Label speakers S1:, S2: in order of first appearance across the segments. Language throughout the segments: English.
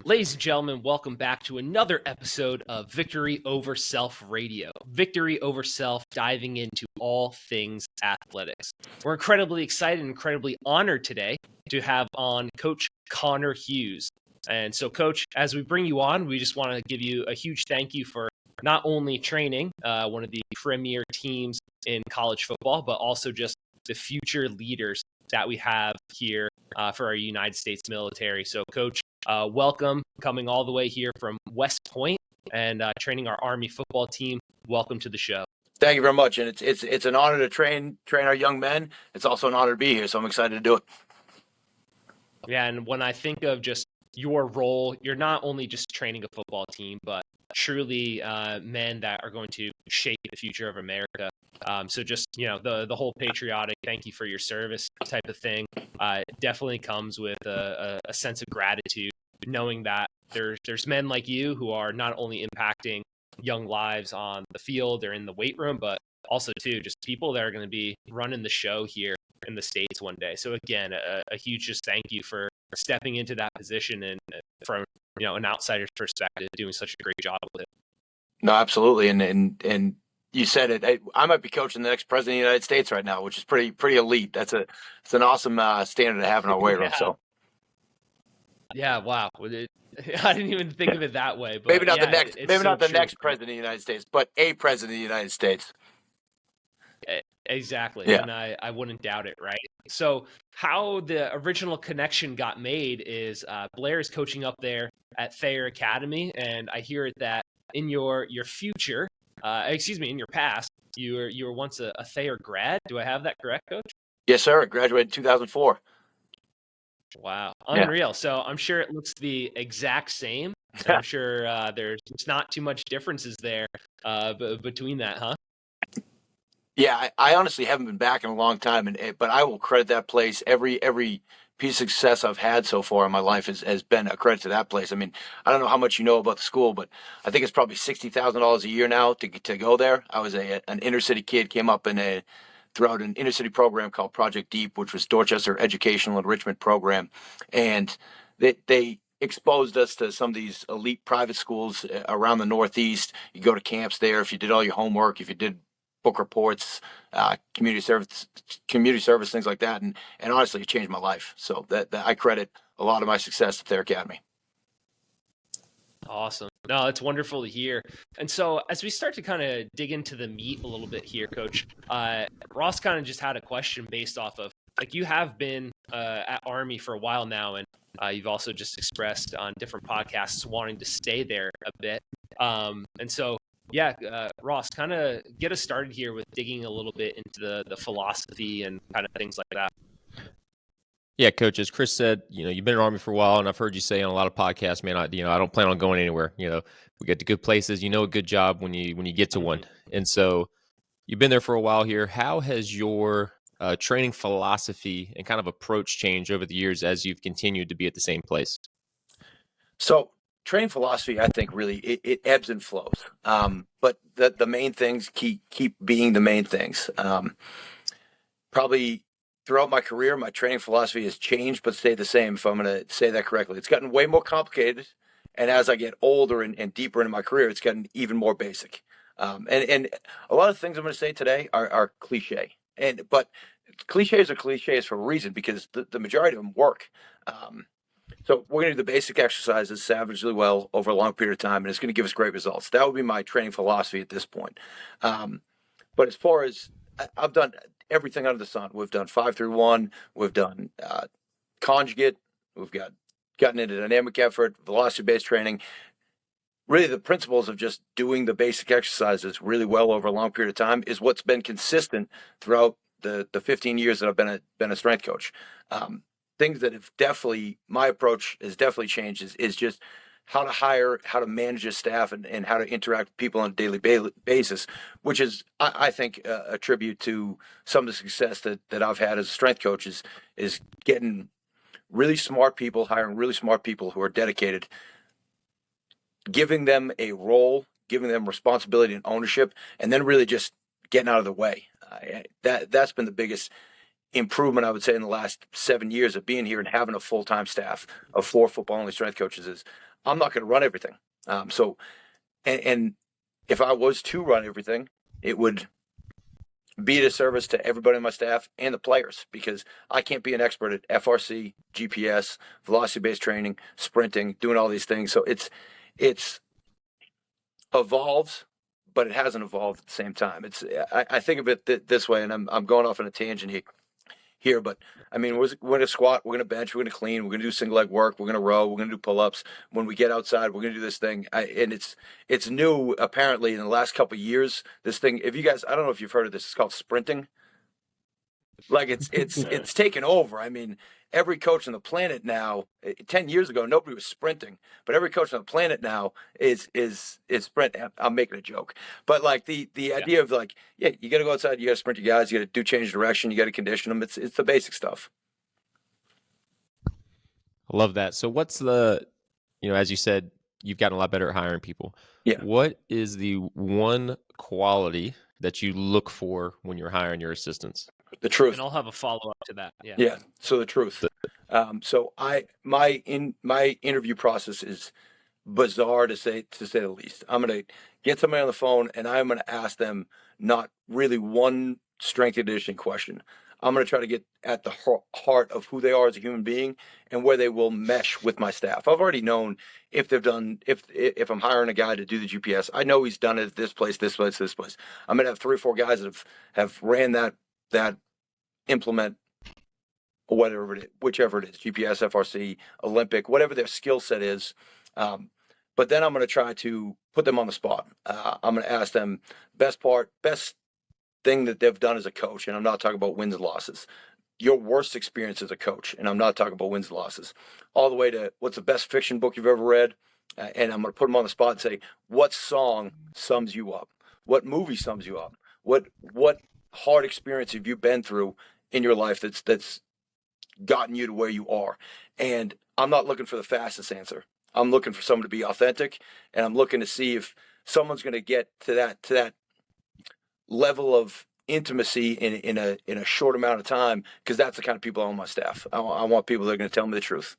S1: Ladies and gentlemen, welcome back to another episode of Victory Over Self Radio. Victory Over Self, diving into all things athletics. We're incredibly excited and incredibly honored today to have on Coach Conor Hughes. And so, Coach, as we bring you on, we just want to give you a huge thank you for not only training one of the premier teams in college football, but also just the future leaders that we have here for our United States military. So, Coach, welcome, coming all the way here from West Point and training our Army football team. Welcome to the show.
S2: Thank you very much, and it's an honor to train our young men. It's also an honor to be here, so I'm excited to do it.
S1: Yeah, and when I think of just your role, you're not only just training a football team, but truly men that are going to shape the future of America. So just, the whole patriotic, thank you for your service type of thing definitely comes with a sense of gratitude, knowing that there's men like you who are not only impacting young lives on the field or in the weight room, but also too just people that are going to be running the show here in the States one day. So again, a huge just thank you for stepping into that position and from an outsider's perspective, doing such a great job with it.
S2: No, absolutely, and you said it. I might be coaching the next president of the United States right now, which is pretty elite. It's an awesome standard to have in our weight room. So
S1: yeah, wow. I didn't even think of it that way. But
S2: maybe not
S1: the
S2: next president of the United States, but a president of the United States.
S1: Exactly.
S2: Yeah.
S1: And I wouldn't doubt it, right? So how the original connection got made is Blair is coaching up there at Thayer Academy, and I hear it that in your future, in your past, you were once a Thayer grad. Do I have that correct, Coach?
S2: Yes, sir. I graduated in 2004.
S1: Wow, unreal. Yeah. So I'm sure it looks the exact same. I'm sure there's not too much differences there between that, huh?
S2: Yeah, I honestly haven't been back in a long time, but I will credit that place. Every piece of success I've had so far in my life has been a credit to that place. I mean, I don't know how much you know about the school, but I think it's probably $60,000 a year now to go there. I was an inner city kid, came up throughout an inner city program called Project Deep, which was Dorchester Educational Enrichment Program, and they exposed us to some of these elite private schools around the Northeast. You go to camps there if you did all your homework, if you did book reports, community service, things like that, and honestly, it changed my life. So that I credit a lot of my success to Thayer Academy.
S1: Awesome. No, it's wonderful to hear. And so as we start to kind of dig into the meat a little bit here, Coach, Ross kind of just had a question based off of, like, you have been at Army for a while now, and you've also just expressed on different podcasts wanting to stay there a bit. And so, yeah, Ross, kind of get us started here with digging a little bit into the philosophy and kind of things like that.
S3: Yeah, Coach, as Chris said, you've been in the Army for a while, and I've heard you say on a lot of podcasts, man, I don't plan on going anywhere. We get to good places. A good job when you get to one. And so you've been there for a while here. How has your training philosophy and kind of approach changed over the years as you've continued to be at the same place?
S2: So training philosophy, I think, really it ebbs and flows. But the main things keep being the main things. Probably throughout my career, my training philosophy has changed, but stayed the same, if I'm going to say that correctly. It's gotten way more complicated, and as I get older and deeper into my career, it's gotten even more basic. And a lot of things I'm going to say today are cliche, but cliches are cliches for a reason, because the majority of them work. So we're going to do the basic exercises savagely well over a long period of time, and it's going to give us great results. That would be my training philosophy at this point. But as far as I've done everything under the sun, we've done 5-through-1, we've done conjugate, we've gotten into dynamic effort, velocity-based training. Really, the principles of just doing the basic exercises really well over a long period of time is what's been consistent throughout the 15 years that I've been a strength coach. Things that have my approach has definitely changed is just how to hire, how to manage a staff, and how to interact with people on a daily basis, which is, I think, a tribute to some of the success that I've had as a strength coach is getting really smart people, hiring really smart people who are dedicated, giving them a role, giving them responsibility and ownership, and then really just getting out of the way. That's been the biggest improvement, I would say, in the last 7 years of being here and having a full-time staff of 4 football-only strength coaches is I'm not going to run everything. And if I was to run everything, it would be a service to everybody on my staff and the players, because I can't be an expert at FRC, GPS, velocity-based training, sprinting, doing all these things. So it's evolved, but it hasn't evolved at the same time. I think of it this way, and I'm going off on a tangent here, but I mean, we're going to squat, we're going to bench, we're going to clean, we're going to do single leg work, we're going to row, we're going to do pull-ups. When we get outside, we're going to do this thing. And it's new, apparently, in the last couple of years. This thing, if you guys, I don't know if you've heard of this, it's called sprinting. Like it's taken over. I mean, every coach on the planet now, 10 years ago, nobody was sprinting, but every coach on the planet now is sprint. I'm making a joke, but like the idea of like, yeah, you got to go outside, you got to sprint your guys, you got to do change direction, you got to condition them. It's the basic stuff.
S3: I love that. So what's the, as you said, you've gotten a lot better at hiring people.
S2: Yeah.
S3: What is the one quality that you look for when you're hiring your assistants?
S2: The truth.
S1: And I'll have a follow-up to that. Yeah.
S2: Yeah. So the truth. So my interview process is bizarre to say the least. I'm going to get somebody on the phone and I'm going to ask them not really one strength and conditioning question. I'm going to try to get at the heart of who they are as a human being and where they will mesh with my staff. I've already known if they've done, if I'm hiring a guy to do the GPS, I know he's done it at this place, this place, this place. I'm going to have 3 or 4 guys that have ran that implement, whatever it is, whichever it is, GPS, FRC, Olympic, whatever their skill set is. But then I'm going to try to put them on the spot. I'm going to ask them best thing that they've done as a coach, and I'm not talking about wins and losses. Your worst experience as a coach, and I'm not talking about wins and losses, all the way to what's the best fiction book you've ever read, and I'm going to put them on the spot and say, what song sums you up? What movie sums you up? What hard experience have you been through in your life that's gotten you to where you are? And I'm not looking for the fastest answer. I'm looking for someone to be authentic, and I'm looking to see if someone's going to get to that level of intimacy in a short amount of time, because that's the kind of people on my staff. I want people that are going to tell me the truth.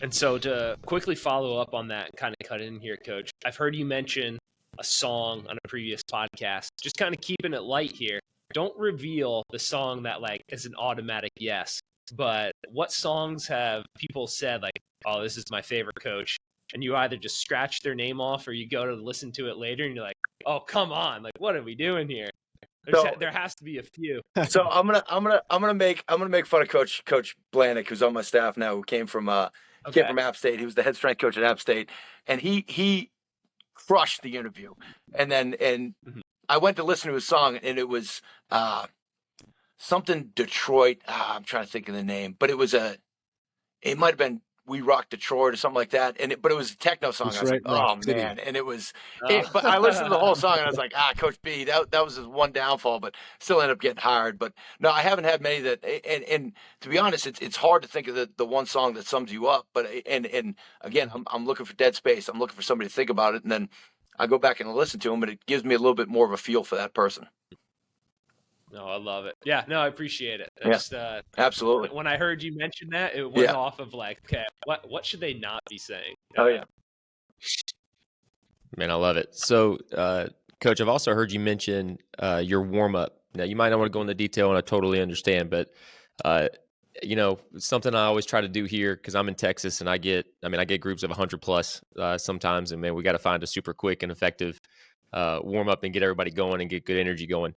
S1: And so to quickly follow up on that, kind of cut in here, Coach, I've heard you mention a song on a previous podcast, just kind of keeping it light here. Don't reveal the song that like is an automatic yes, but what songs have people said like, oh, this is my favorite, Coach, and you either just scratch their name off or you go to listen to it later and you're like, oh, come on, like what are we doing here? There has to be a few.
S2: So I'm gonna make fun of Coach Blanick, who's on my staff now, who came from App State. He was the head strength coach at App State, and he crushed the interview. And I went to listen to his song, and it was something Detroit. I'm trying to think of the name, but it might have been We Rock Detroit or something like that. but it was a techno song.
S4: That's
S2: I was
S4: right,
S2: like, oh man. And it was, but I listened to the whole song and I was like, Coach B, that was his one downfall, but still ended up getting hired. But no, I haven't had many that, and to be honest, it's hard to think of the one song that sums you up. But, and again, I'm looking for dead space. I'm looking for somebody to think about it. And then I go back and listen to them, but it gives me a little bit more of a feel for that person.
S1: No, I love it. Yeah, no, I appreciate it.
S2: Absolutely.
S1: When I heard you mention that, it went off of like, okay, what should they not be saying?
S2: Oh, yeah.
S3: Man, I love it. So, Coach, I've also heard you mention your warm-up. Now, you might not want to go into detail, and I totally understand, but, something I always try to do here, because I'm in Texas, and I get groups of 100-plus sometimes, and, man, we got to find a super quick and effective warm-up and get everybody going and get good energy going.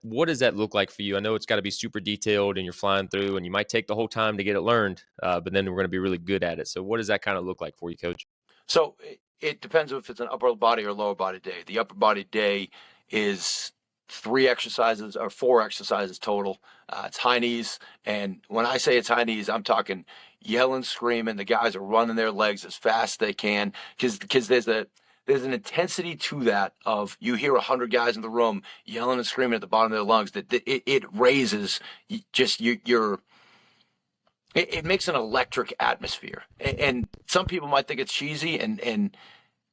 S3: What does that look like for you? I know it's got to be super detailed and you're flying through and you might take the whole time to get it learned, but then we're going to be really good at it. So what does that kind of look like for you, Coach?
S2: So it depends if it's an upper body or lower body day. The upper body day is 3 exercises or 4 exercises total. It's high knees. And when I say it's high knees, I'm talking yelling, screaming. The guys are running their legs as fast as they can because there's an intensity to that of you hear 100 guys in the room yelling and screaming at the bottom of their lungs that it raises just it makes an electric atmosphere. And some people might think it's cheesy,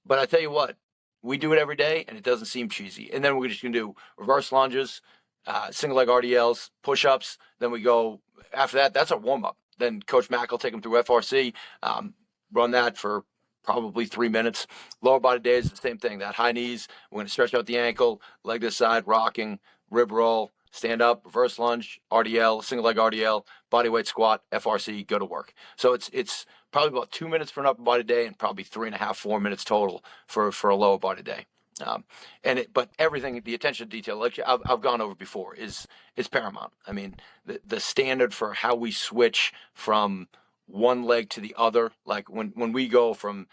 S2: but I tell you what, we do it every day and it doesn't seem cheesy. And then we're just going to do reverse lunges, single leg RDLs, push-ups. Then we go after that. That's our warm-up. Then Coach Mack will take them through FRC, run that for probably 3 minutes. Lower body day is the same thing. That high knees, we're going to stretch out the ankle, leg this side, rocking, rib roll, stand up, reverse lunge, RDL, single leg RDL, body weight squat, FRC, go to work. So it's probably about 2 minutes for an upper body day and probably 3.5, 4 minutes total for a lower body day. But everything, the attention to detail, like I've gone over before, is paramount. I mean, the standard for how we switch from one leg to the other, like when we go from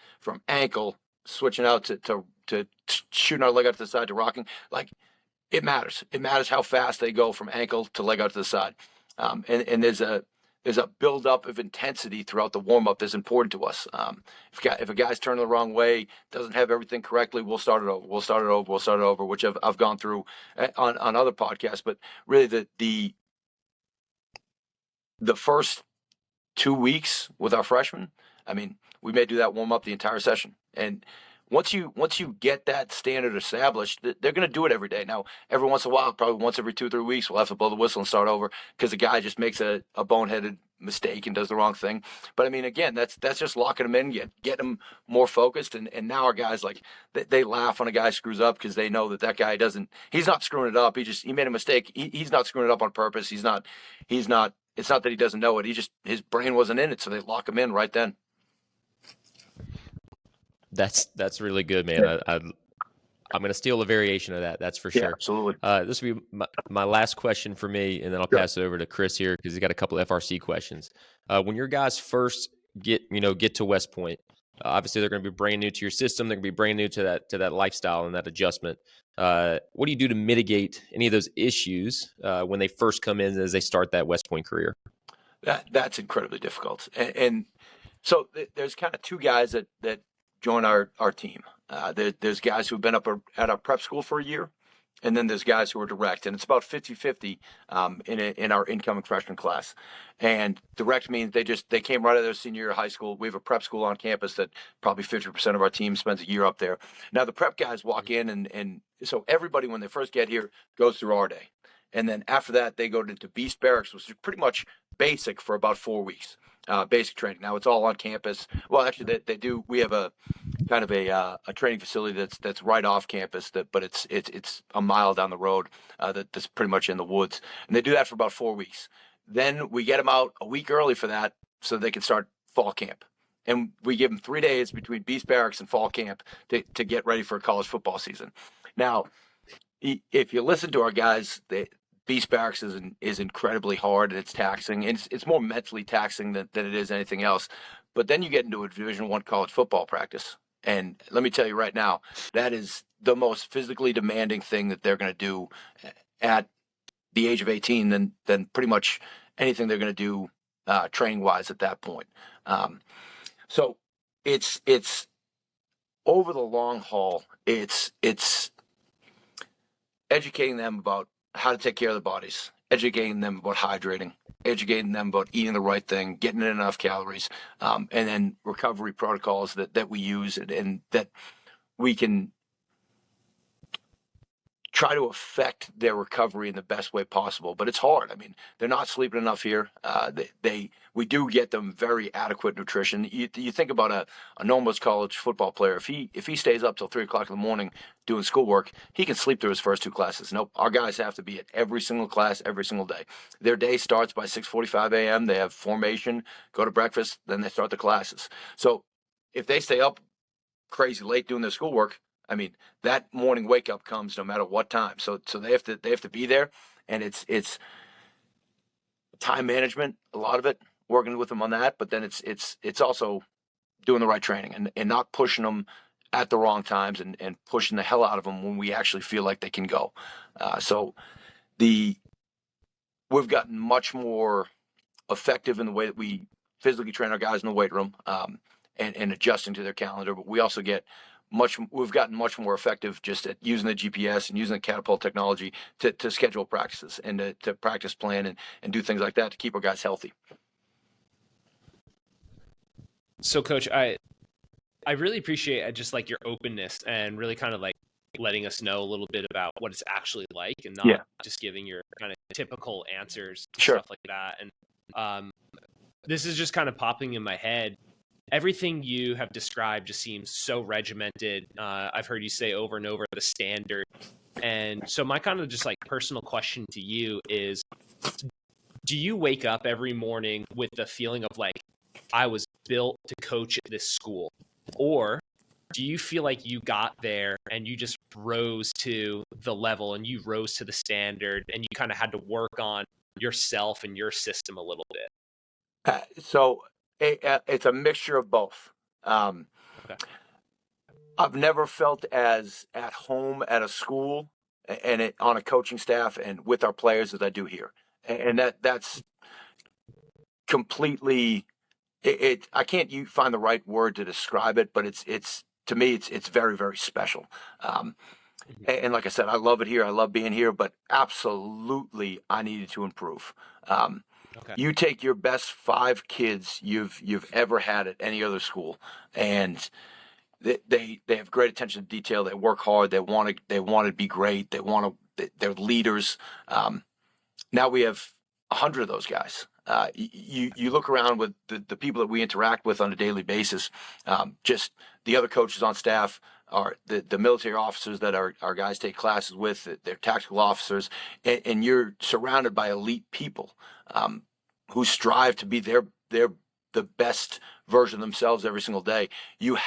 S2: ankle switching out to shooting our leg out to the side to rocking, like it matters. It matters how fast they go from ankle to leg out to the side. And there's a buildup of intensity throughout the warm-up that's important to us. If a guy's turning the wrong way, doesn't have everything correctly, we'll start it over, which I've gone through on other podcasts. But really the first 2 weeks with our freshmen, I mean, we may do that warm-up the entire session. And once you get that standard established, they're going to do it every day. Now, every once in a while, probably once every 2 or 3 weeks, we'll have to blow the whistle and start over because the guy just makes a boneheaded mistake and does the wrong thing. But I mean, again, that's just locking them in, getting them more focused. And now our guys, like, they laugh when a guy screws up because they know that guy he's not screwing it up. He made a mistake. He's not screwing it up on purpose. It's not that he doesn't know it. His brain wasn't in it. So they lock him in right then.
S3: That's really good, man.
S2: Yeah.
S3: I'm going to steal a variation of that. That's for sure.
S2: Yeah, absolutely.
S3: This will be my last question for me, and then I'll pass it over to Chris here because he's got a couple of FRC questions. When your guys first get to West Point, obviously they're going to be brand new to your system. They're going to be brand new to that lifestyle and that adjustment. What do you do to mitigate any of those issues when they first come in as they start that West Point career?
S2: That's incredibly difficult. And so there's kind of two guys that join our team. There's guys who've been up at our prep school for a year, and then there's guys who are direct, and it's about 50-50 in our incoming freshman class. And direct means they came right out of their senior year of high school. We have a prep school on campus that probably 50% of our team spends a year up there. Now the prep guys walk in, and so everybody when they first get here goes through our day, and then after that they go into Beast Barracks, which is pretty much basic for about 4 weeks. Basic training. Now it's all on campus. Well, actually, they do. We have a kind of a training facility that's right off campus. But it's a mile down the road. That's pretty much in the woods, and they do that for about 4 weeks. Then we get them out a week early for that, so they can start fall camp. And we give them 3 days between Beast Barracks and fall camp to get ready for a college football season. Now, if you listen to our guys, Beast Barracks is incredibly hard and it's taxing. It's more mentally taxing than it is anything else. But then you get into a Division I college football practice. And let me tell you right now, that is the most physically demanding thing that they're going to do at the age of 18 than pretty much anything they're going to do training-wise at that point. So it's over the long haul, it's educating them about how to take care of their bodies, educating them about hydrating, educating them about eating the right thing, getting in enough calories, and then recovery protocols that we use and that we can try to affect their recovery in the best way possible. But it's hard. I mean, they're not sleeping enough here. We do get them very adequate nutrition. You think about a normal college football player. If he stays up till 3 o'clock in the morning doing schoolwork, he can sleep through his first 2 classes. Nope. Our guys have to be at every single class every single day. Their day starts by 6:45 a.m. They have formation, go to breakfast, then they start the classes. So if they stay up crazy late doing their schoolwork, I mean, that morning wake up comes no matter what time. So they have to be there, and it's time management, a lot of it, working with them on that. But then it's also doing the right training and not pushing them at the wrong times and pushing the hell out of them when we actually feel like they can go. So we've gotten much more effective in the way that we physically train our guys in the weight room and adjusting to their calendar. But we also we've gotten much more effective just at using the GPS and using the catapult technology to schedule practices and to practice plan and do things like that to keep our guys healthy.
S1: So, Coach, I really appreciate just like your openness and really kind of like letting us know a little bit about what it's actually like, and not
S2: Yeah.
S1: just giving your kind of typical answers to
S2: Sure.
S1: stuff like that. And this is just kind of popping in my head. Everything you have described just seems so regimented. I've heard you say over and over the standard. And so my kind of just like personal question to you is, do you wake up every morning with the feeling of like, I was built to coach at this school? Or do you feel like you got there and you just rose to the level and you rose to the standard and you kind of had to work on yourself and your system a little bit?
S2: So it's a mixture of both.
S1: Okay.
S2: I've never felt as at home at a school and on a coaching staff and with our players as I do here. And that's completely I can't find the right word to describe it, but it's to me it's very, very special. And like I said, I love it here. I love being here, but absolutely I needed to improve.
S1: Okay.
S2: You take your best 5 kids you've ever had at any other school, and they have great attention to detail. They work hard. They want to be great. They're leaders. Now we have 100 of those guys. You look around with the people that we interact with on a daily basis. Just the other coaches on staff are the military officers that our guys take classes with. They're tactical officers, and you're surrounded by elite people who strive to be the best version of themselves every single day. You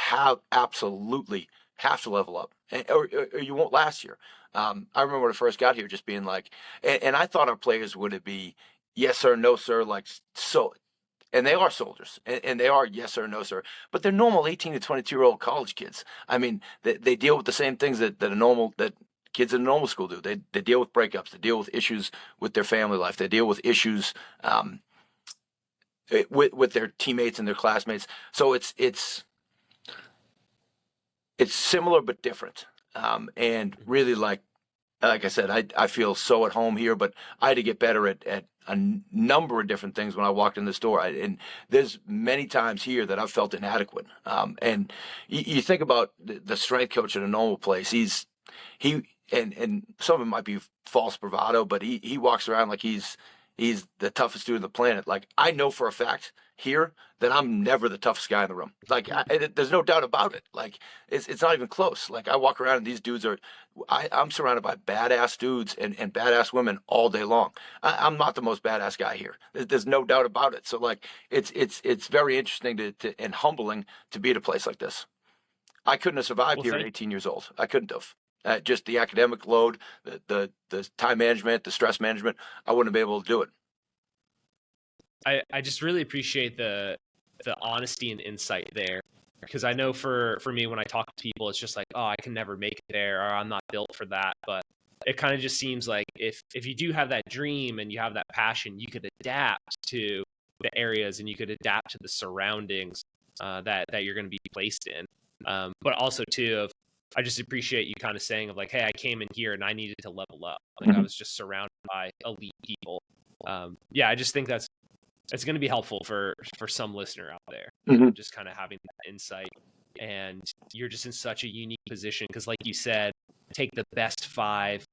S2: absolutely have to level up, or you won't last here. I remember when I first got here, just being like, and I thought our players would be yes sir, no sir, like so, and they are soldiers, and they are yes sir, no sir, but they're normal 18 to 22-year-old college kids. I mean, they deal with the same things that kids in a normal school do. They deal with breakups, they deal with issues with their family life, they deal with issues with their teammates and their classmates. So it's similar but different. And really, like I said, I feel so at home here, but I had to get better at a number of different things when I walked in this door. And there's many times here that I've felt inadequate. And you think about the strength coach at a normal place. And some of it might be false bravado, but he walks around like he's the toughest dude on the planet. Like, I know for a fact here that I'm never the toughest guy in the room. Like, there's no doubt about it. Like, it's not even close. Like, I walk around and these dudes I'm surrounded by badass dudes and badass women all day long. I'm not the most badass guy here. There's no doubt about it. So, like, it's very interesting and humbling to be at a place like this. I couldn't have survived here at 18 years old. I couldn't have. Just the academic load, the time management, the stress management, I wouldn't have been able to do it.
S1: I just really appreciate the honesty and insight there, because I know for me, when I talk to people, it's just like, oh, I can never make it there, or I'm not built for that. But it kind of just seems like if you do have that dream and you have that passion, you could adapt to the areas and you could adapt to the surroundings that you're going to be placed in. But also too, I just appreciate you kind of saying of like, hey, I came in here and I needed to level up. Like, I was just surrounded by elite people. Yeah, I just think it's going to be helpful for some listener out there, just kind of having that insight. And you're just in such a unique position because, like you said, take the best 5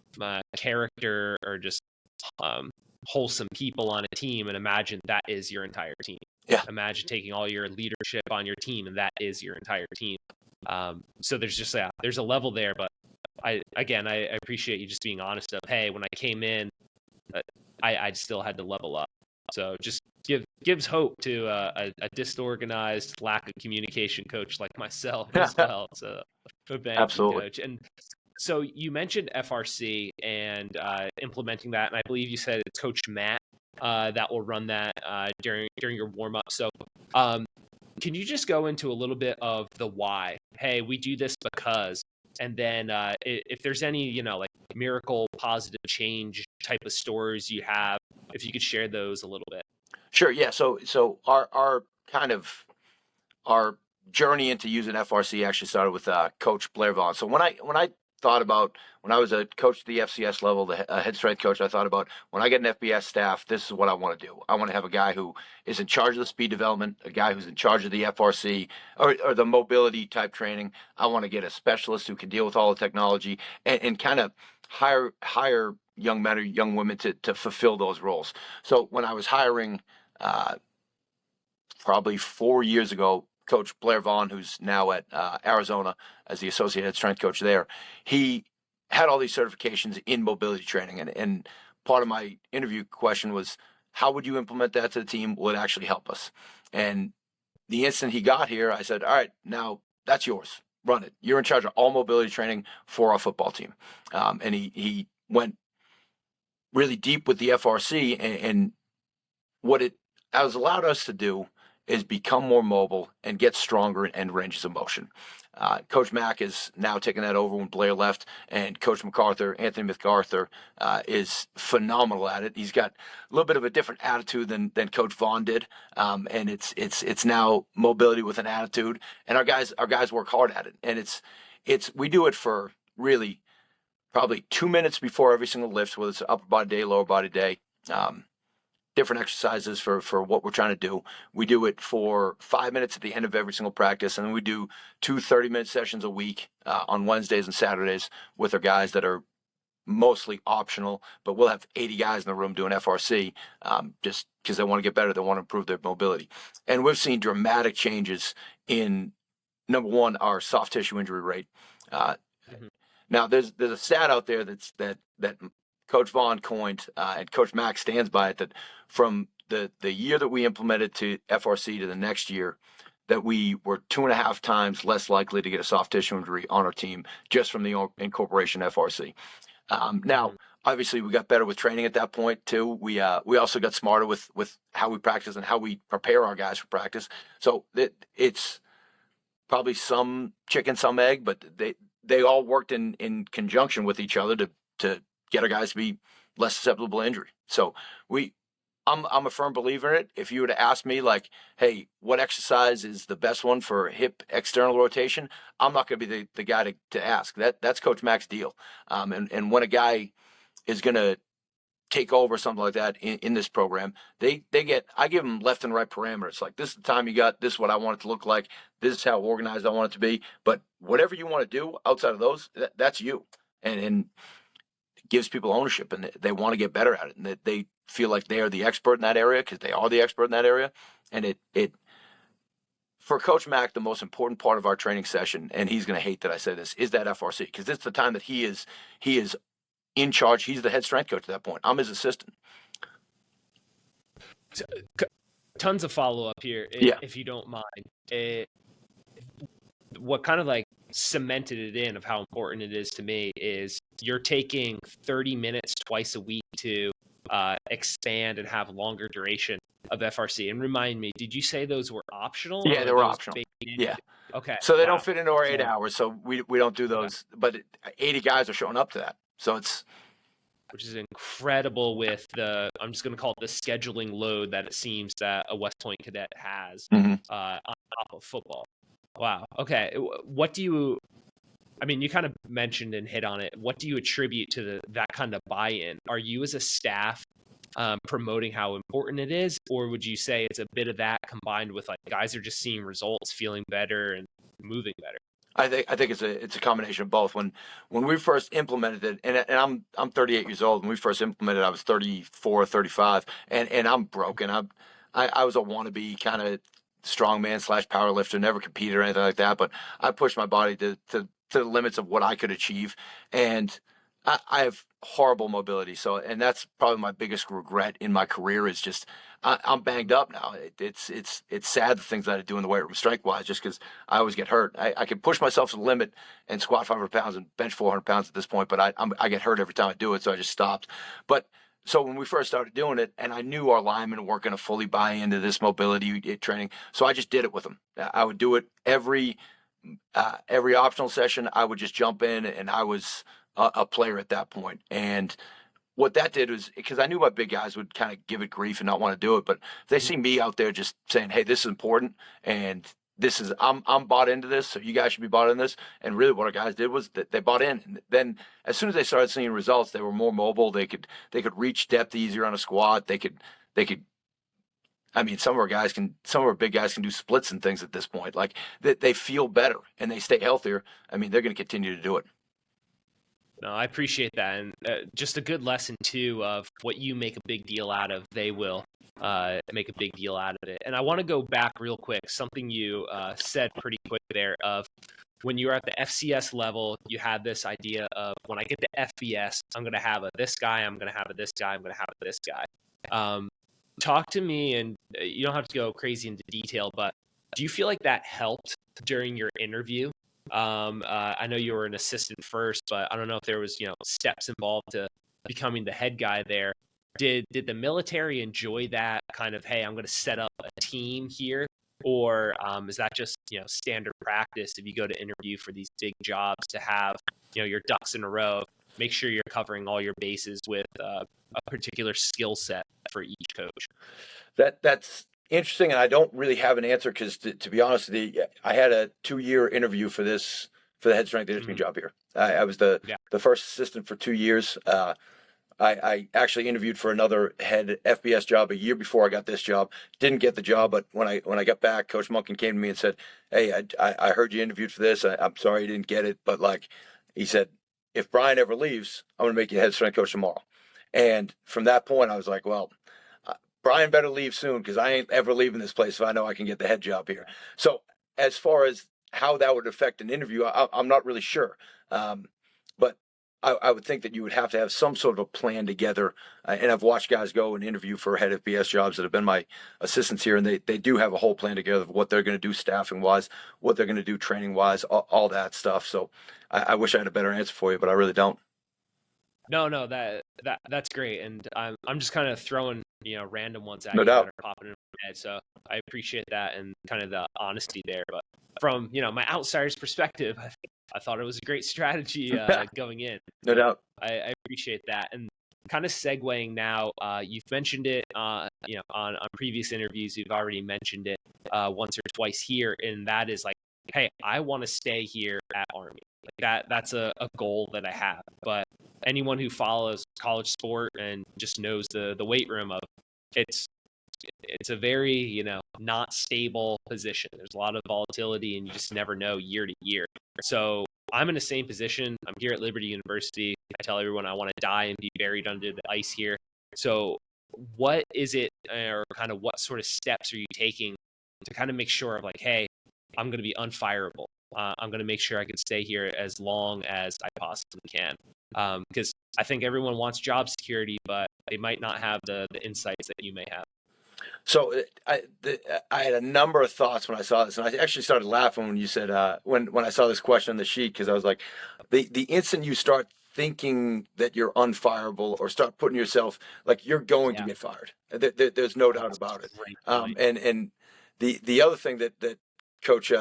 S1: character or just wholesome people on a team and imagine that is your entire team.
S2: Yeah.
S1: Imagine taking all your leadership on your team and that is your entire team. So there's just there's a level there, but I appreciate you just being honest of, hey, when I came in, I still had to level up. So just gives hope to a disorganized, lack of communication coach like myself as well. So thank
S2: Absolutely.
S1: you, Coach. And so you mentioned FRC and implementing that, and I believe you said it's Coach Matt that will run that during your warm up. So can you just go into a little bit of the why? Hey, we do this because, and then if there's any, like miracle positive change type of stories you have, if you could share those a little bit.
S2: Sure. Yeah. So our kind of our journey into using FRC actually started with Coach Blair Vaughn. So when I thought about when I was a coach at the FCS level, the head strength coach. I thought about when I get an FBS staff, this is what I want to do. I want to have a guy who is in charge of the speed development, a guy who's in charge of the FRC or the mobility type training. I want to get a specialist who can deal with all the technology and kind of hire young men or young women to fulfill those roles. So when I was hiring, probably 4 years ago, Coach Blair Vaughn, who's now at Arizona as the associate head strength coach there, he had all these certifications in mobility training. And part of my interview question was, how would you implement that to the team? Will it actually help us? And the instant he got here, I said, all right, now that's yours. Run it. You're in charge of all mobility training for our football team. And he went really deep with the FRC, and what it has allowed us to do is become more mobile and get stronger in ranges of motion. Coach Mack is now taking that over when Blair left, and Coach Anthony MacArthur, is phenomenal at it. He's got a little bit of a different attitude than Coach Vaughn did, and it's now mobility with an attitude. And our guys work hard at it, and we do it for really probably 2 minutes before every single lift, whether it's upper body day, lower body day. Different exercises for what we're trying to do. We do it for 5 minutes at the end of every single practice, and then we do 2 30-minute sessions a week on Wednesdays and Saturdays with our guys that are mostly optional, but we'll have 80 guys in the room doing FRC just because they want to get better, they want to improve their mobility. And we've seen dramatic changes in, number one, our soft tissue injury rate. Now, there's a stat out there that Coach Vaughn coined, and Coach Mack stands by it, that from the year that we implemented to FRC to the next year, that we were 2.5 times less likely to get a soft tissue injury on our team just from the incorporation of FRC. Now, obviously, we got better with training at that point too. We also got smarter with how we practice and how we prepare our guys for practice. So it's probably some chicken, some egg, but they all worked in conjunction with each other to get our guys to be less susceptible to injury. So I'm a firm believer in it. If you were to ask me, like, hey, what exercise is the best one for hip external rotation, I'm not going to be the guy to ask. That's Coach Mack's deal. And when a guy is going to take over something like that in this program, I give them left and right parameters. Like, this is the time you got, this is what I want it to look like, this is how organized I want it to be. But whatever you want to do outside of those, that's you. And gives people ownership, and they want to get better at it, and that they feel like they are the expert in that area because they are the expert in that area. And it for Coach Mack, the most important part of our training session, and he's going to hate that I say this, is that FRC, because it's the time that he is in charge. He's the head strength coach at that point. I'm his assistant.
S1: Tons of follow-up here, if you don't mind. What kind of like cemented it in of how important it is to me is you're taking 30 minutes twice a week to expand and have longer duration of FRC. And remind me, did you say those were optional?
S2: Yeah, they were optional. Yeah.
S1: Okay.
S2: So they don't fit into our 8 hours, so we don't do those. Okay. But 80 guys are showing up to that. So it's...
S1: Which is incredible with I'm just going to call it the scheduling load that it seems that a West Point cadet has on top of football. Wow. Okay. You kind of mentioned and hit on it. What do you attribute to that kind of buy-in? Are you as a staff promoting how important it is, or would you say it's a bit of that combined with like guys are just seeing results, feeling better, and moving better?
S2: I think it's a combination of both. When we first implemented it, and I'm 38 years old. When we first implemented it, I was 34, 35, and I'm broken. I was a wannabe kind of strongman / powerlifter, never competed or anything like that, but I pushed my body to the limits of what I could achieve, and I have horrible mobility. So, and that's probably my biggest regret in my career is just I'm banged up now. It's sad, the things that I do in the weight room strength wise, just because I always get hurt. I can push myself to the limit and squat 500 pounds and bench 400 pounds at this point, but I get hurt every time I do it, so I just stopped. But so when we first started doing it, and I knew our linemen weren't going to fully buy into this mobility training, so I just did it with them. I would do it every optional session. I would just jump in, and I was a player at that point. And what that did was, because I knew my big guys would kind of give it grief and not want to do it, but if they see me out there just saying, hey, this is important, and I'm bought into this, so you guys should be bought in this. And really what our guys did was that they bought in. And then as soon as they started seeing results, they were more mobile. They could reach depth easier on a squat. They could I mean, some of our big guys can do splits and things at this point. Like they feel better and they stay healthier. I mean, they're going to continue to do it.
S1: No, I appreciate that. And just a good lesson, too, of what you make a big deal out of, they will make a big deal out of it. And I want to go back real quick, something you said pretty quick there of when you were at the FCS level, you had this idea of when I get to FBS, I'm going to have this guy, I'm going to have this guy, I'm going to have this guy. Talk to me, and you don't have to go crazy into detail, but do you feel like that helped during your interview? I know you were an assistant first, but I don't know if there was, steps involved to becoming the head guy there. Did the military enjoy that kind of, hey, I'm going to set up a team here? Or is that just, standard practice if you go to interview for these big jobs to have, your ducks in a row, make sure you're covering all your bases with a particular skill set for each coach?
S2: That's interesting, and I don't really have an answer because, to be honest with you, I had a 2-year interview for the head strength conditioning job here. I was the first assistant for 2 years. I actually interviewed for another head FBS job a year before I got this job. Didn't get the job, but when I got back, Coach Monken came to me and said, "Hey, I heard you interviewed for this. I'm sorry you didn't get it, but he said, if Brian ever leaves, I'm going to make you head strength coach tomorrow." And from that point, I was like, well, Brian better leave soon because I ain't ever leaving this place if I know I can get the head job here. So as far as how that would affect an interview, I'm not really sure. But I would think that you would have to have some sort of a plan together. And I've watched guys go and interview for head FBS jobs that have been my assistants here, and they do have a whole plan together of what they're going to do staffing-wise, what they're going to do training-wise, all that stuff. So I wish I had a better answer for you, but I really don't.
S1: No, that's great, and I'm just kind of throwing random ones at
S2: No
S1: you
S2: doubt.
S1: that are popping in my head. So I appreciate that and kind of the honesty there. But from my outsider's perspective, I thought it was a great strategy going in.
S2: No doubt.
S1: I appreciate that. And kind of segueing now, you've mentioned it, on previous interviews. You've already mentioned it once or twice here, and that is like, hey, I want to stay here at Army. Like that's a goal that I have. But anyone who follows college sport and just knows the weight room of it's a very not stable position. There's a lot of volatility, and you just never know year to year. So I'm in the same position. I'm here at Liberty University. I tell everyone I want to die and be buried under the ice here. So what is it, or kind of what sort of steps are you taking to kind of make sure of like, hey, I'm going to be unfireable. I'm going to make sure I can stay here as long as I possibly can. Because I think everyone wants job security, but they might not have the insights that you may have.
S2: So I had a number of thoughts when I saw this, and I actually started laughing when you said when I saw this question on the sheet, because I was like, the instant you start thinking that you're unfireable or start putting yourself like you're going to get fired, there's no doubt about it. And the other thing that Coach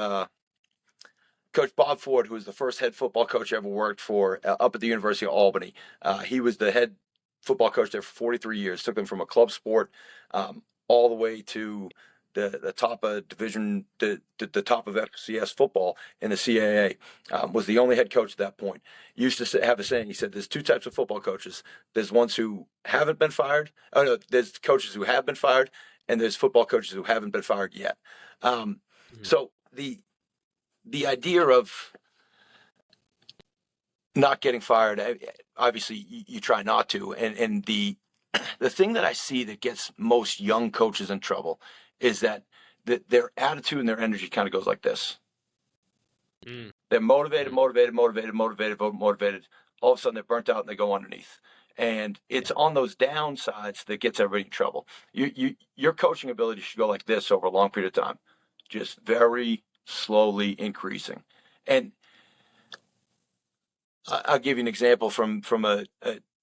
S2: Bob Ford, who was the first head football coach I ever worked for up at the University of Albany, he was the head football coach there for 43 years. Took them from a club sport all the way to the top of division, the top of FCS football in the CAA. Was the only head coach at that point. Used to have a saying. He said, "There's two types of football coaches. There's ones who haven't been fired. Oh no, there's coaches who have been fired, and there's football coaches who haven't been fired yet." So the idea of not getting fired, obviously you try not to. And the thing that I see that gets most young coaches in trouble is that their attitude and their energy kind of goes like this. They're motivated. All of a sudden they're burnt out and they go underneath. And it's on those downsides that gets everybody in trouble. Your coaching ability should go like this over a long period of time, just very slowly increasing. And I'll give you an example from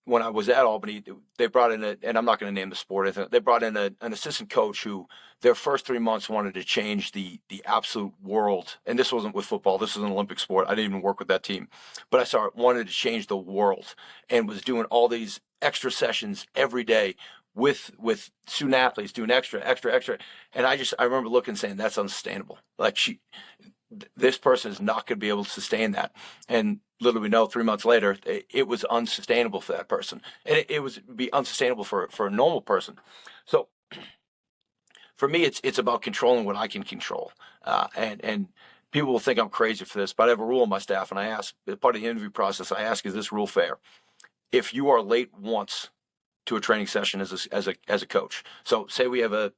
S2: when I was at Albany. They brought in and I'm not going to name the sport. They brought in an assistant coach who their first 3 months wanted to change the absolute world. And this wasn't with football. This was an Olympic sport. I didn't even work with that team, but I saw it wanted to change the world and was doing all these extra sessions every day with student athletes doing extra. And I remember looking and saying, that's unsustainable. Like this person is not going to be able to sustain that. And little we know, 3 months later, it was unsustainable for that person. And it would be unsustainable for a normal person. So for me, it's about controlling what I can control. And people will think I'm crazy for this, but I have a rule on my staff, and I ask, as part of the interview process, I ask, is this rule fair? If you are late once to a training session as a coach, so say we have a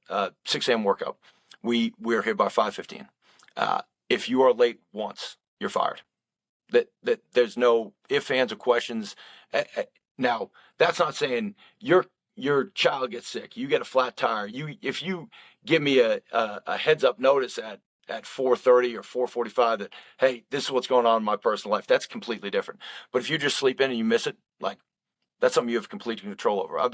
S2: 6 a.m. workout, we're here by 5:15. If you are late once, you're fired. That there's no ifs, ands, or questions. Now, that's not saying your child gets sick, you get a flat tire. If you give me a heads up notice at 4:30 or 4:45 that, hey, this is what's going on in my personal life, that's completely different. But if you just sleep in and you miss it, like, that's something you have complete control over. I've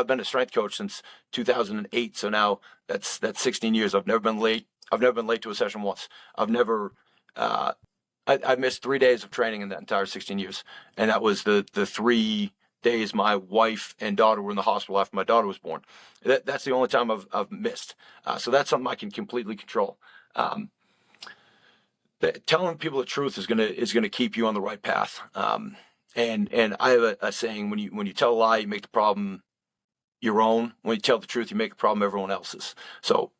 S2: been a strength coach since 2008, so now that's 16 years. I've never been late. I've never been late to a session once. I've never I missed 3 days of training in that entire 16 years, and that was the 3 days my wife and daughter were in the hospital after my daughter was born. That's the only time I've missed. So that's something I can completely control. Telling people the truth is gonna keep you on the right path. And I have a saying: when you tell a lie, you make the problem your own. When you tell the truth, you make the problem everyone else's. So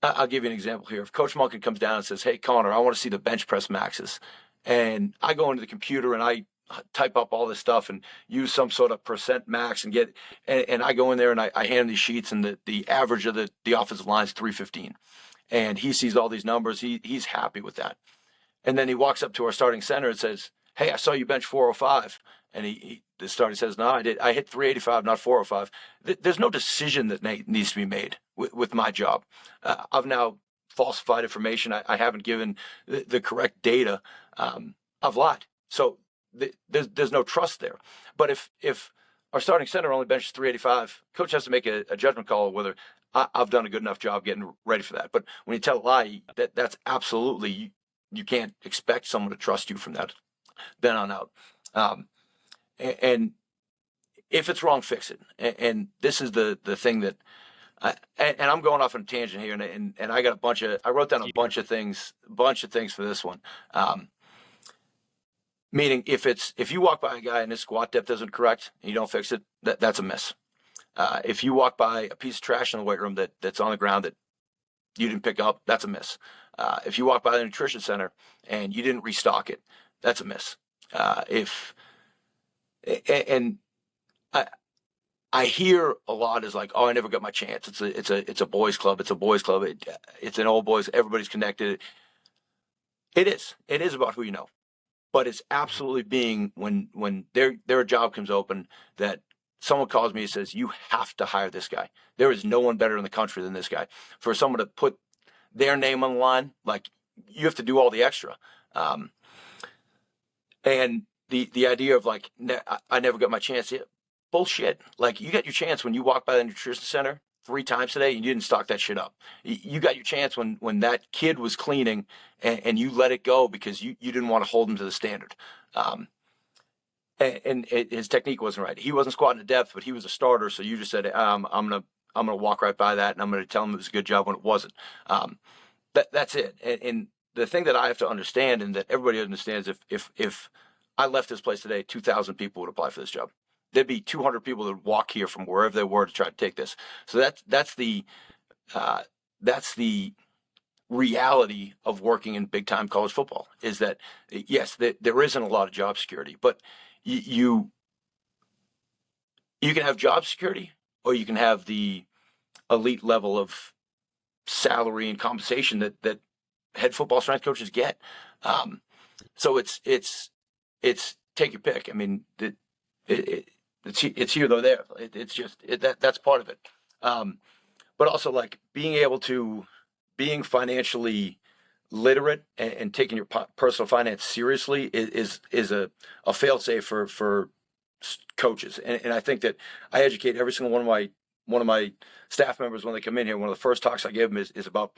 S2: I'll give you an example here. If Coach Monken comes down and says, "Hey, Conor, I want to see the bench press maxes," and I go into the computer and I type up all this stuff and use some sort of percent max and I go in there and I hand these sheets, and the average of the offensive line is 315, and he sees all these numbers. He's happy with that, and then he walks up to our starting center and says, "Hey, I saw you bench 405," and the starter says, "No, I did. I hit 385, not 405." There's no decision that needs to be made with my job. I've now falsified information. I haven't given the correct data. I've lied. So there's no trust there. But if our starting center only benches 385, coach has to make a judgment call whether I've done a good enough job getting ready for that. But when you tell a lie, that's absolutely, you can't expect someone to trust you from that then on out. And if it's wrong, fix it. And this is the thing that and I'm going off on a tangent here, and I got I wrote down a bunch of things for this one. Meaning, if you walk by a guy and his squat depth isn't correct and you don't fix it, that's a miss. If you walk by a piece of trash in the weight room that's on the ground that you didn't pick up, that's a miss. If you walk by the nutrition center and you didn't restock it, that's a miss. I hear a lot is like, "Oh, I never got my chance. It's a boys club. It's a boys club. It's an old boys. Everybody's connected." It is about who you know, but it's absolutely being when their job comes open that someone calls me and says, "You have to hire this guy. There is no one better in the country than this guy." For someone to put their name on the line, like, you have to do all the extra. And the idea of like, I never got my chance yet. Bullshit. Like, you got your chance when you walk by the nutrition center 3 times today and you didn't stock that shit up. You got your chance when that kid was cleaning and you let it go because you didn't want to hold him to the standard. And his technique wasn't right. He wasn't squatting to depth, but he was a starter. So you just said, I'm gonna walk right by that, and I'm gonna tell him it was a good job when it wasn't. That's it. And the thing that I have to understand, and that everybody understands, if I left this place today, 2,000 people would apply for this job. There'd be 200 people that would walk here from wherever they were to try to take this. So that's the reality of working in big time college football, is that, yes, there isn't a lot of job security, but you can have job security, or you can have the elite level of salary and compensation that head football strength coaches get. So it's take your pick. I mean, it's here though there. It's just that's part of it. But also, like, being financially literate and taking your personal finance seriously is a fail-safe for coaches. And I think that I educate every single one of my staff members when they come in here. One of the first talks I give them is about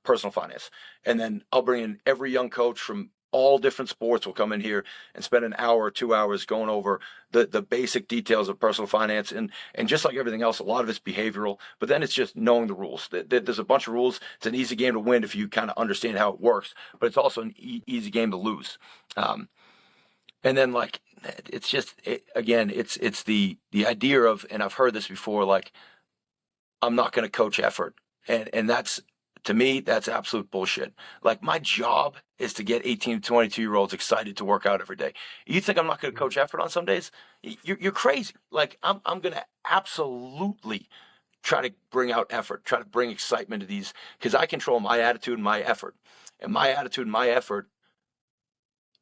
S2: personal finance. And then I'll bring in every young coach from all different sports will come in here and spend an hour or 2 hours going over the basic details of personal finance. And just like everything else, a lot of it's behavioral, but then it's just knowing the rules. There's a bunch of rules. It's an easy game to win if you kind of understand how it works, but it's also an easy game to lose. And then like, it's just, again, it's the idea of, and I've heard this before, like, I'm not going to coach effort. And that's, to me, that's absolute bullshit. Like, my job is to get 18 to 22-year-olds excited to work out every day. You think I'm not going to coach effort on some days? You're crazy. Like, I'm going to absolutely try to bring out effort, try to bring excitement to these, because I control my attitude and my effort. And my attitude and my effort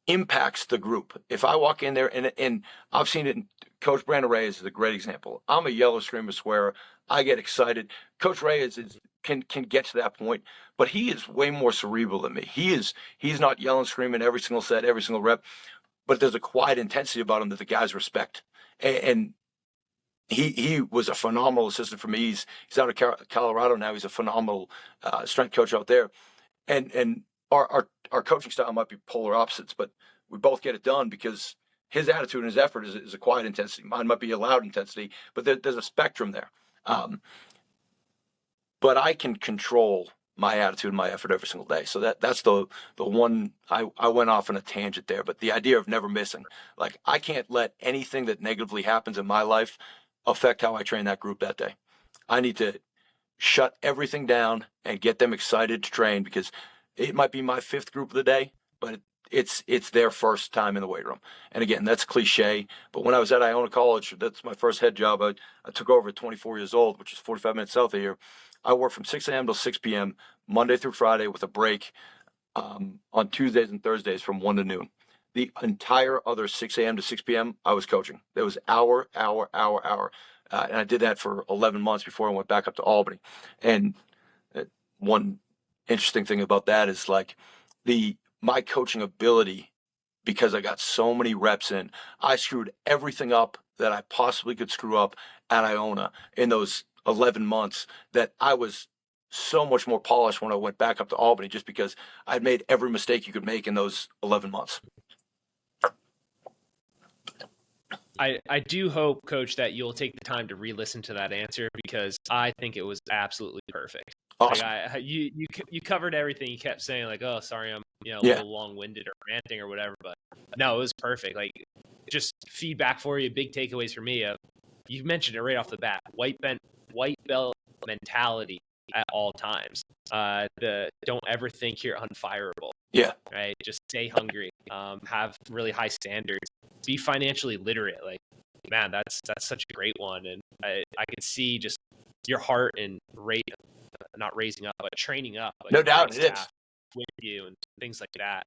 S2: impacts the group. If I walk in there, and I've seen it, Coach Brandon Reyes is a great example. I'm a yellow screamer swearer. I get excited. Coach Reyes can get to that point, but he is way more cerebral than me. He's not yelling, screaming every single set, every single rep, but there's a quiet intensity about him that the guys respect. And he was a phenomenal assistant for me. He's out of Colorado now. He's a phenomenal strength coach out there. And our coaching style might be polar opposites, but we both get it done because his attitude and his effort is a quiet intensity. Mine might be a loud intensity, but there's a spectrum there. But I can control my attitude and my effort every single day. So that's the one. I went off on a tangent there, but the idea of never missing, like, I can't let anything that negatively happens in my life affect how I train that group that day. I need to shut everything down and get them excited to train, because it might be my fifth group of the day, but it's their first time in the weight room. And again, that's cliche, but when I was at Iona College, that's my first head job. I took over at 24 years old, which is 45 minutes south of here. I worked from 6 a.m. till 6 p.m., Monday through Friday, with a break on Tuesdays and Thursdays from 1 to noon. The entire other 6 a.m. to 6 p.m., I was coaching. There was hour. And I did that for 11 months before I went back up to Albany. And one interesting thing about that is, like, my coaching ability, because I got so many reps in, I screwed everything up that I possibly could screw up at Iona in those 11 months, that I was so much more polished when I went back up to Albany, just because I'd made every mistake you could make in those 11 months.
S1: I do hope, Coach, that you'll take the time to re-listen to that answer, because I think it was absolutely perfect.
S2: Awesome.
S1: Like, you covered everything. You kept saying, like, oh, sorry, I'm a little long-winded or ranting or whatever, but no, it was perfect. Like, just feedback for you, big takeaways for me. You mentioned it right off the bat: white belt mentality at all times. Don't ever think you're unfireable.
S2: Yeah.
S1: Right. Just stay hungry. Have really high standards. Be financially literate. Like, man, that's such a great one. And I could see just your heart and not raising up, but training up. Like,
S2: no doubt it is.
S1: With you and things like that.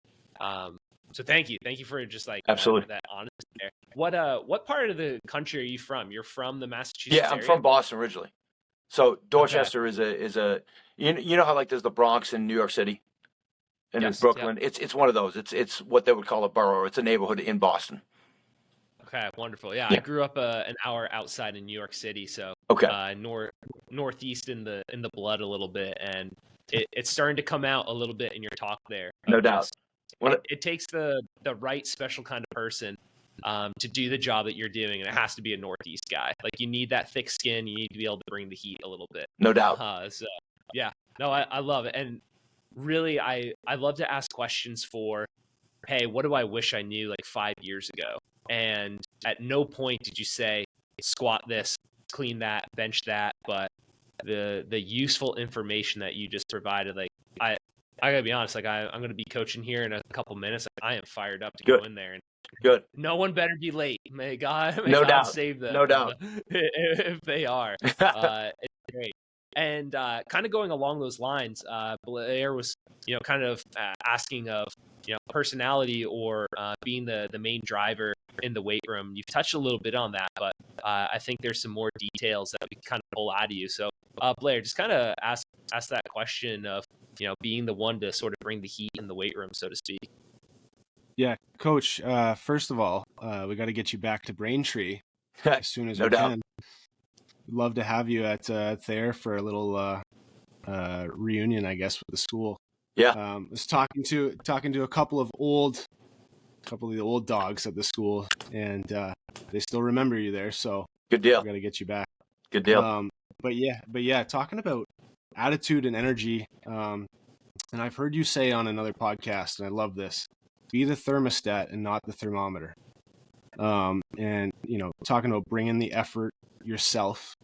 S1: So thank you for just like
S2: absolutely
S1: that honesty there. What part of the country are you from? You're from the Massachusetts
S2: area?
S1: I'm
S2: from Boston originally. So Dorchester is a you know how, like, there's the Bronx in New York City and there's Brooklyn. Yep. It's one of those. It's what they would call a borough. It's a neighborhood in Boston.
S1: Okay, wonderful. Yeah. I grew up an hour outside in New York City, so northeast in the blood a little bit, and it's starting to come out a little bit in your talk there.
S2: No doubt.
S1: It takes the right special kind of person to do the job that you're doing, and it has to be a Northeast guy. Like, you need that thick skin. You need to be able to bring the heat a little bit.
S2: No doubt.
S1: I love it. And really, I love to ask questions for, hey, what do I wish I knew like 5 years ago? And at no point did you say, squat this, clean that, bench that, but the useful information that you just provided, like, I gotta be honest, like, I'm gonna be coaching here in a couple minutes. Like, I am fired up to go in there, and no one better be late. May God save them.
S2: No doubt.
S1: If they are. It's great. And kind of going along those lines, Blair was, kind of asking of, personality or being the main driver in the weight room. You've touched a little bit on that, but I think there's some more details that we can kind of pull out of you. So Blair, just kind of ask that question of, being the one to sort of bring the heat in the weight room, so to speak.
S4: Yeah, Coach, first of all, we got to get you back to Braintree as soon as we can. We'd love to have you at there for a little reunion, I guess, with the school.
S2: Yeah.
S4: Was talking to a couple of the old dogs at the school, and they still remember you there. So
S2: Good deal.
S4: we got to get you back.
S2: Good deal.
S4: But yeah, talking about attitude and energy. And I've heard you say on another podcast, and I love this: be the thermostat and not the thermometer. And talking about bringing the effort yourself.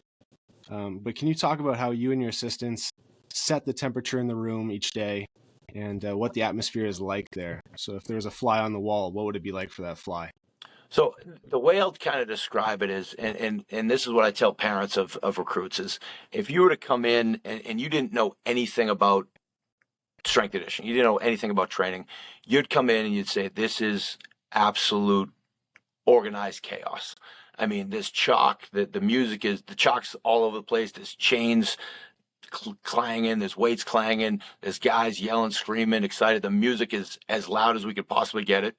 S4: But can you talk about how you and your assistants set the temperature in the room each day, and what the atmosphere is like there? So if there was a fly on the wall, what would it be like for that fly?
S2: So the way I'll kind of describe it is, and this is what I tell parents of recruits, is if you were to come in and you didn't know anything about strength conditioning, you didn't know anything about training, you'd come in and you'd say, this is absolute organized chaos. I mean, there's chalk, the chalk's all over the place, there's chains clanging, there's weights clanging, there's guys yelling, screaming, excited. The music is as loud as we could possibly get it.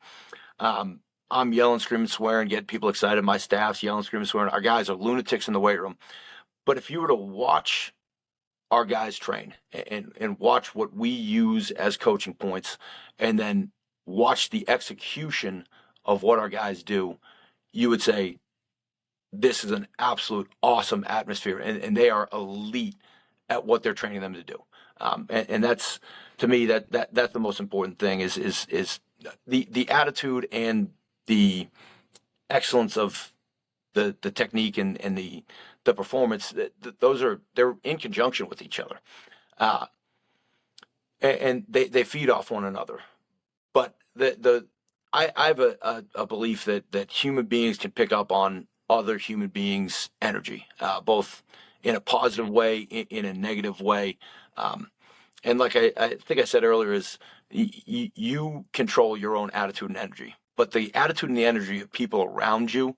S2: I'm yelling, screaming, swearing, getting people excited. My staff's yelling, screaming, swearing. Our guys are lunatics in the weight room. But if you were to watch our guys train and watch what we use as coaching points, and then watch the execution of what our guys do, you would say, this is an absolute awesome atmosphere, and they are elite at what they're training them to do. And that's, to me, that's the most important thing is the attitude and the excellence of the technique and the performance. They're in conjunction with each other, and they feed off one another. But I have a belief that human beings can pick up on other human beings' energy, both in a positive way, in a negative way. And like I think I said earlier, is you control your own attitude and energy, but the attitude and the energy of people around you,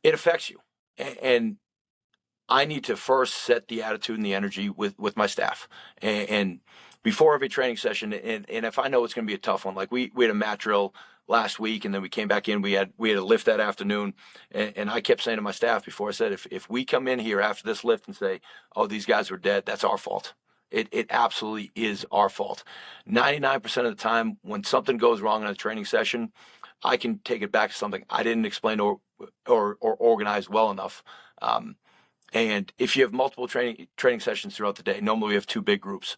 S2: it affects you. And I need to first set the attitude and the energy with my staff. And before every training session, and if I know it's going to be a tough one, like we had a mat drill last week, and then we came back in, we had a lift that afternoon, and I kept saying to my staff before, I said, if we come in here after this lift and say, oh, these guys were dead, that's our fault. It absolutely is our fault. 99% of the time when something goes wrong in a training session, I can take it back to something I didn't explain or organize well enough. And if you have multiple training sessions throughout the day, normally we have two big groups.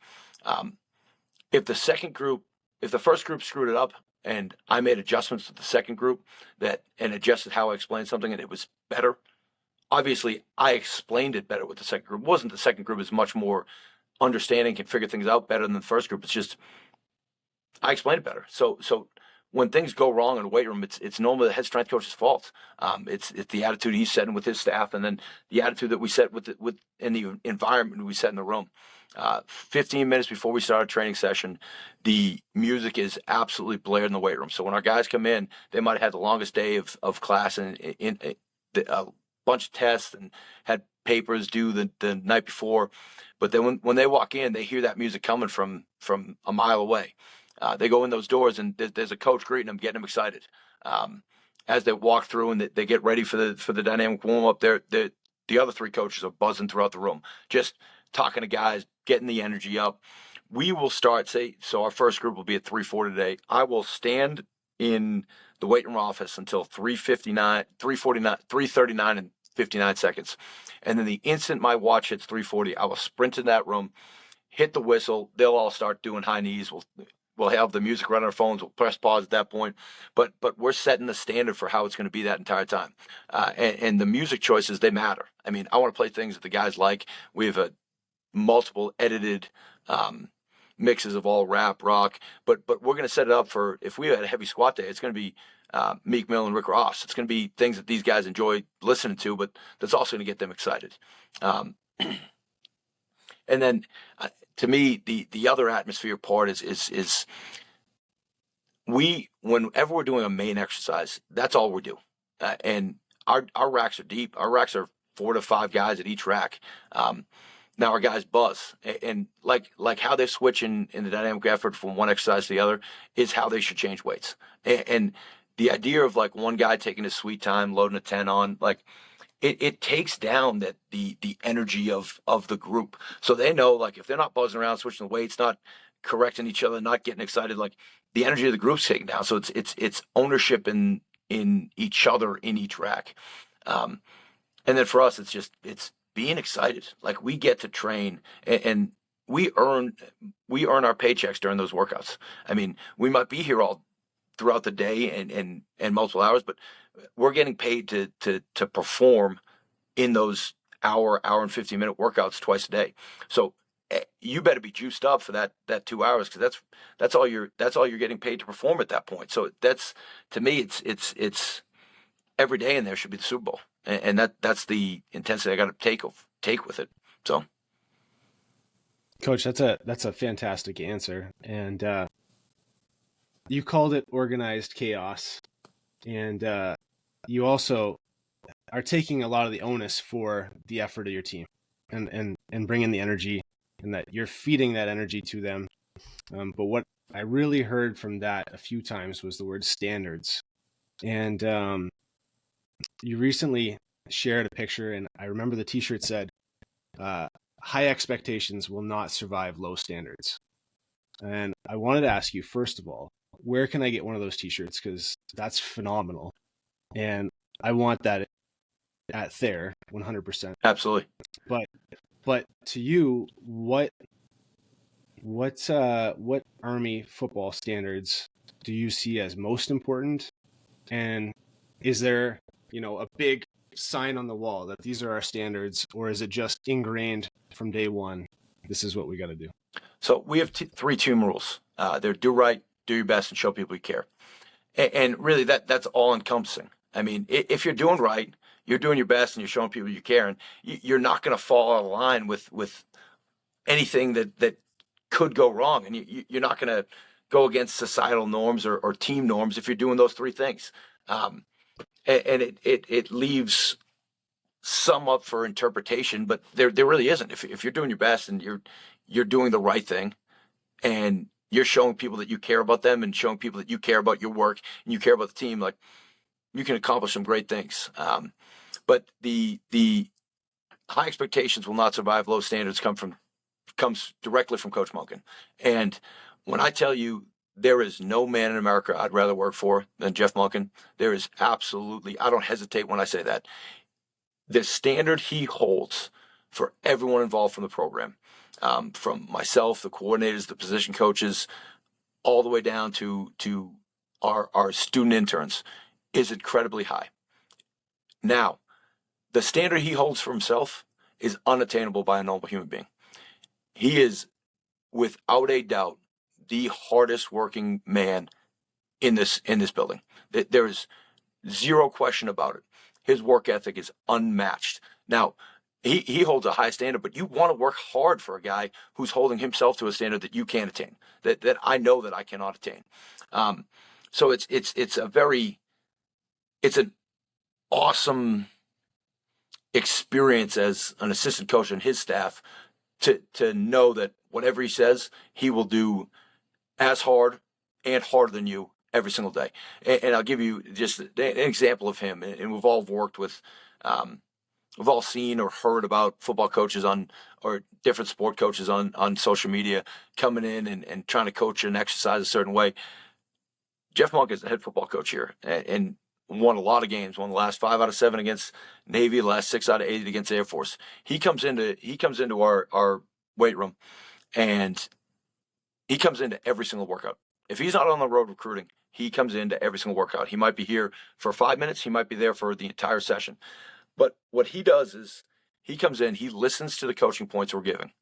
S2: If the first group screwed it up and I made adjustments to the second group and adjusted how I explained something and it was better, obviously I explained it better with the second group. It wasn't the second group is much more understanding, can figure things out better than the first group. It's just I explained it better. So when things go wrong in the weight room, it's normally the head strength coach's fault. It's the attitude he's setting with his staff, and then the attitude that we set in the environment we set in the room. 15 minutes before we start a training session, the music is absolutely blared in the weight room. So when our guys come in, they might have had the longest day of class and a bunch of tests and had papers due the night before. But then when they walk in, they hear that music coming from a mile away. They go in those doors and there's a coach greeting them, getting them excited. As they walk through and they get ready for the dynamic warm up, the other three coaches are buzzing throughout the room, just talking to guys, getting the energy up. We will start, so our first group will be at 3:40 today. I will stand in the weight room office until 3:39 and 59 seconds. And then the instant my watch hits 3:40, I will sprint in that room, hit the whistle. They'll all start doing high knees. We'll have the music run on our phones. We'll press pause at that point. But we're setting the standard for how it's going to be that entire time. And the music choices, they matter. I mean, I want to play things that the guys like. We have multiple edited mixes of all rap, rock. But we're going to set it up for, if we had a heavy squat day, it's going to be Meek Mill and Rick Ross. It's going to be things that these guys enjoy listening to, but that's also going to get them excited. And then to me, the other atmosphere part is whenever we're doing a main exercise, that's all we do. And our racks are deep. Our racks are 4 to 5 guys at each rack. Now our guys buzz, and like how they switch in the dynamic effort from one exercise to the other is how they should change weights. And the idea of like one guy taking his sweet time, loading a 10 on, like it takes down the energy of the group. So they know, like, if they're not buzzing around, switching the weights, not correcting each other, not getting excited, like, the energy of the group's taken down. So it's ownership in each other, in each rack. And then for us, it's being excited. Like, we get to train, and we earn our paychecks during those workouts. I mean, we might be here all throughout the day and multiple hours, but we're getting paid to perform in those hour and 15-minute workouts twice a day. So you better be juiced up for that 2 hours, because that's all you're getting paid to perform at that point. So that's, to me, it's every day in there should be the Super Bowl, and that's the intensity I got to take with it. So,
S4: Coach, that's a fantastic answer, and you called it organized chaos, and you also are taking a lot of the onus for the effort of your team, and bringing the energy, and that you're feeding that energy to them. But what I really heard from that a few times was the word standards, and you recently shared a picture, and I remember the T-shirt said, "High expectations will not survive low standards." And I wanted to ask you, first of all, where can I get one of those T-shirts? Because that's phenomenal, and I want that at Thayer 100%.
S2: absolutely.
S4: But to you, what Army football standards do you see as most important? And is there, a big sign on the wall that these are our standards, or is it just ingrained from day one? This is what we got to do.
S2: So we have 3 team rules. They're do right, do your best, and show people you care. And really, that's all encompassing. I mean, if you're doing right, you're doing your best, and you're showing people you care, and you're not going to fall out of line with anything that could go wrong, and you're not going to go against societal norms or team norms if you're doing those 3 things. And it leaves some up for interpretation, but there really isn't. If you're doing your best and you're doing the right thing, and you're showing people that you care about them, and showing people that you care about your work and you care about the team, like, you can accomplish some great things. But the high expectations will not survive low standards comes directly from Coach Monken. And when I tell you, there is no man in America I'd rather work for than Jeff Monken, there is absolutely, I don't hesitate when I say that. The standard he holds for everyone involved from the program, from myself, the coordinators, the position coaches, all the way down to our student interns, is incredibly high. Now, the standard he holds for himself is unattainable by a normal human being. He is, without a doubt, the hardest working man in this building. There is zero question about it. His work ethic is unmatched. Now, he holds a high standard, but you want to work hard for a guy who's holding himself to a standard that you can't attain, that I know that I cannot attain. So it's an awesome experience as an assistant coach and his staff to know that whatever he says, he will do as hard and harder than you every single day. And I'll give you just an example of him. And we've all worked with, we've all seen or heard about football coaches or different sport coaches on social media coming in and trying to coach and exercise a certain way. Jeff Monk is the head football coach here and won a lot of games, won the last 5 out of 7 against Navy, the last 6 out of 8 against Air Force. He comes into our weight room, and he comes into every single workout. If he's not on the road recruiting, he comes into every single workout. He might be here for 5 minutes. He might be there for the entire session. But what he does is he comes in, he listens to the coaching points we're giving,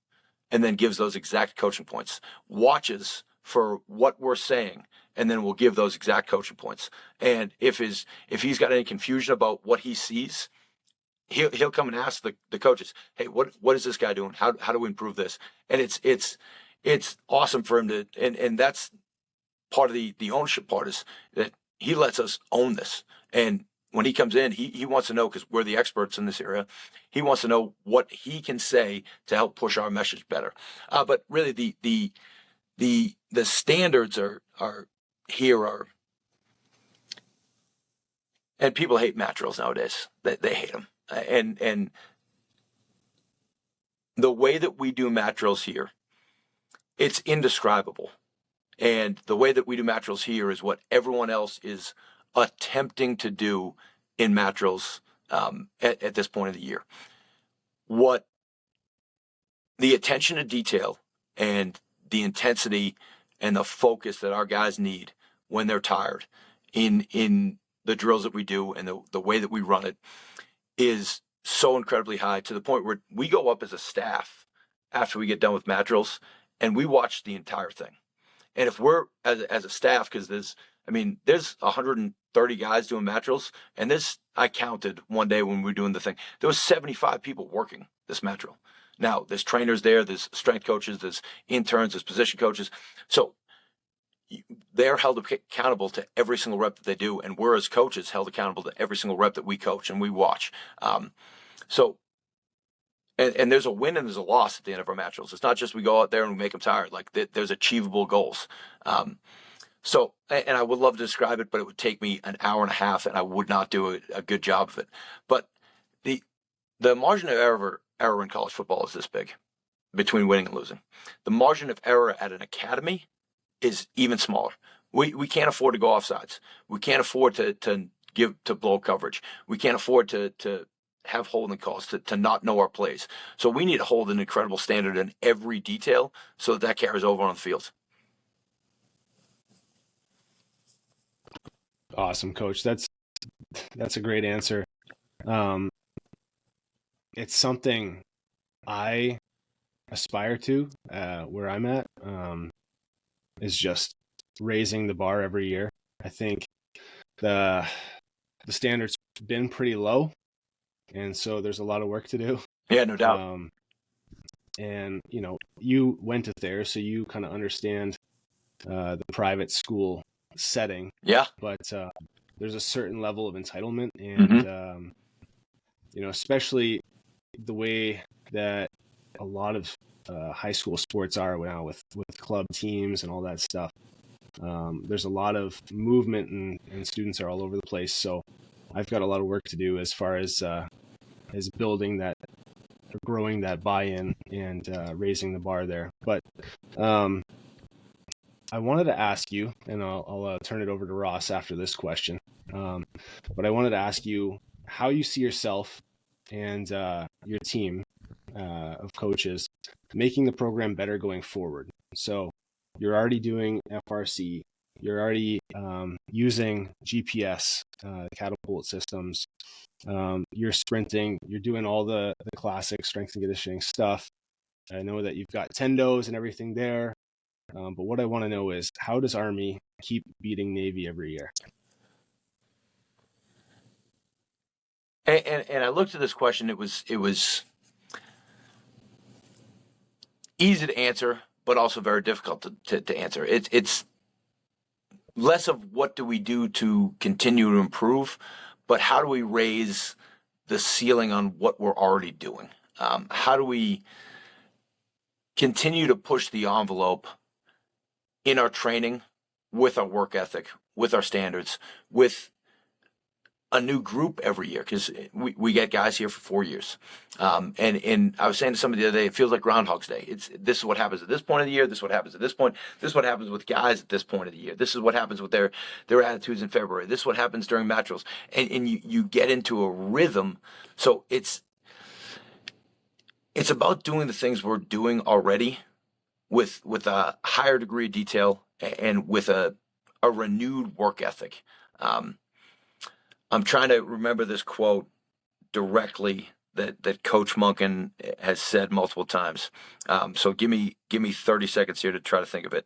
S2: and then gives those exact coaching points, watches for what we're saying, and then we'll give those exact coaching points. And if he's got any confusion about what he sees, he'll come and ask the coaches, hey, what is this guy doing? How do we improve this? And it's awesome for him to, and that's part of the ownership part, is that he lets us own this. And when he comes in, he wants to know, because we're the experts in this area, he wants to know what he can say to help push our message better. But really the standards are and people hate Matt drills nowadays. They hate them. And the way that we do mat drills here, it's indescribable. And the way that we do mat drills here is what everyone else is attempting to do in mat drills at this point of the year. What the attention to detail and the intensity and the focus that our guys need when they're tired in the drills that we do and the way that we run it is so incredibly high, to the point where we go up as a staff after we get done with mat drills and we watch the entire thing. And if we're as a staff, because there's 130 guys doing mat drills, and I counted one day when we were doing the thing, there was 75 people working this mat drill. Now, there's trainers there, there's strength coaches, there's interns, there's position coaches. So they're held accountable to every single rep that they do, and we're as coaches held accountable to every single rep that we coach and we watch. And there's a win and there's a loss at the end of our mat drills. It's not just we go out there and we make them tired. Like, there's achievable goals. And I would love to describe it, but it would take me an hour and a half, and I would not do a good job of it. But the margin of error in college football is this big between winning and losing. The margin of error at an academy is even smaller. We can't afford to go offsides. We can't afford to blow coverage. We can't afford to have holding calls, to not know our plays. So we need to hold an incredible standard in every detail so that carries over on the field.
S4: Awesome, Coach. That's a great answer. It's something I aspire to where I'm at, is just raising the bar every year. I think the standard's been pretty low, and so there's a lot of work to do.
S2: Yeah, no doubt.
S4: And you went to Thayer, so you kind of understand the private school setting.
S2: Yeah.
S4: But there's a certain level of entitlement, and especially the way that a lot of high school sports are now with club teams and all that stuff. There's a lot of movement, and students are all over the place. So I've got a lot of work to do as far as building that, or growing that buy-in, and raising the bar there. But I wanted to ask you, and I'll turn it over to Ross after this question. But I wanted to ask you how you see yourself and your team of coaches making the program better going forward. So you're already doing FRC, you're already using GPS, catapult systems, you're sprinting, you're doing all the classic strength and conditioning stuff. I know that you've got tendos and everything there. But what I want to know is, how does Army keep beating Navy every year?
S2: And I looked at this question. It was easy to answer, but also very difficult to answer. It's less of what do we do to continue to improve, but how do we raise the ceiling on what we're already doing? How do we continue to push the envelope in our training, with our work ethic, with our standards, with a new group every year? Because we get guys here for 4 years. And I was saying to somebody the other day, it feels like Groundhog's Day. This is what happens at this point of the year. This is what happens at this point. This is what happens with guys at this point of the year. This is what happens with their attitudes in February. This is what happens during mat drills. And you get into a rhythm. So it's about doing the things we're doing already with a higher degree of detail and with a renewed work ethic. I'm trying to remember this quote directly that Coach Monken has said multiple times. So give me 30 seconds here to try to think of it.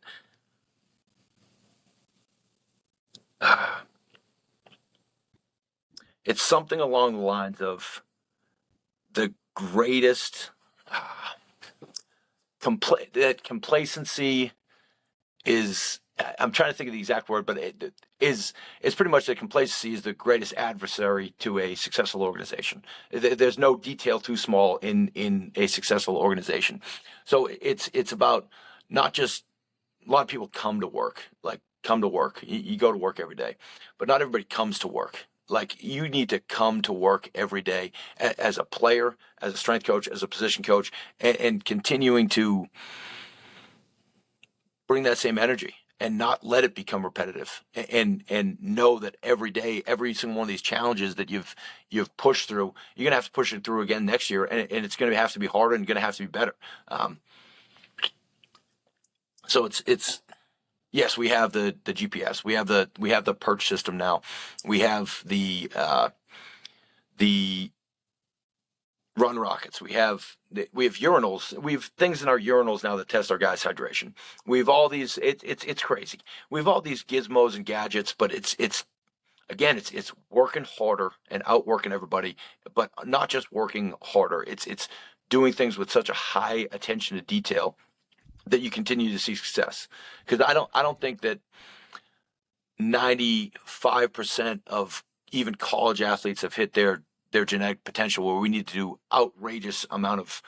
S2: It's something along the lines of the greatest that complacency is. I'm trying to think of the exact word, but it's pretty much that complacency is the greatest adversary to a successful organization. There's no detail too small in a successful organization. So it's about not just, a lot of people come to work. You go to work every day, but not everybody comes to work. Like, you need to come to work every day as a player, as a strength coach, as a position coach, and continuing to bring that same energy and not let it become repetitive, and know that every day, every single one of these challenges that you've pushed through, you're gonna have to push it through again next year, and it's gonna have to be harder and gonna have to be better. So it's yes, we have the GPS, we have the perch system now, we have the run rockets. We have urinals. We have things in our urinals now that test our guys' hydration. We have all these. It's crazy. We have all these gizmos and gadgets, but it's working harder and outworking everybody, but not just working harder. It's doing things with such a high attention to detail that you continue to see success. Because I don't think that 95% of even college athletes have hit their genetic potential, where we need to do outrageous amount of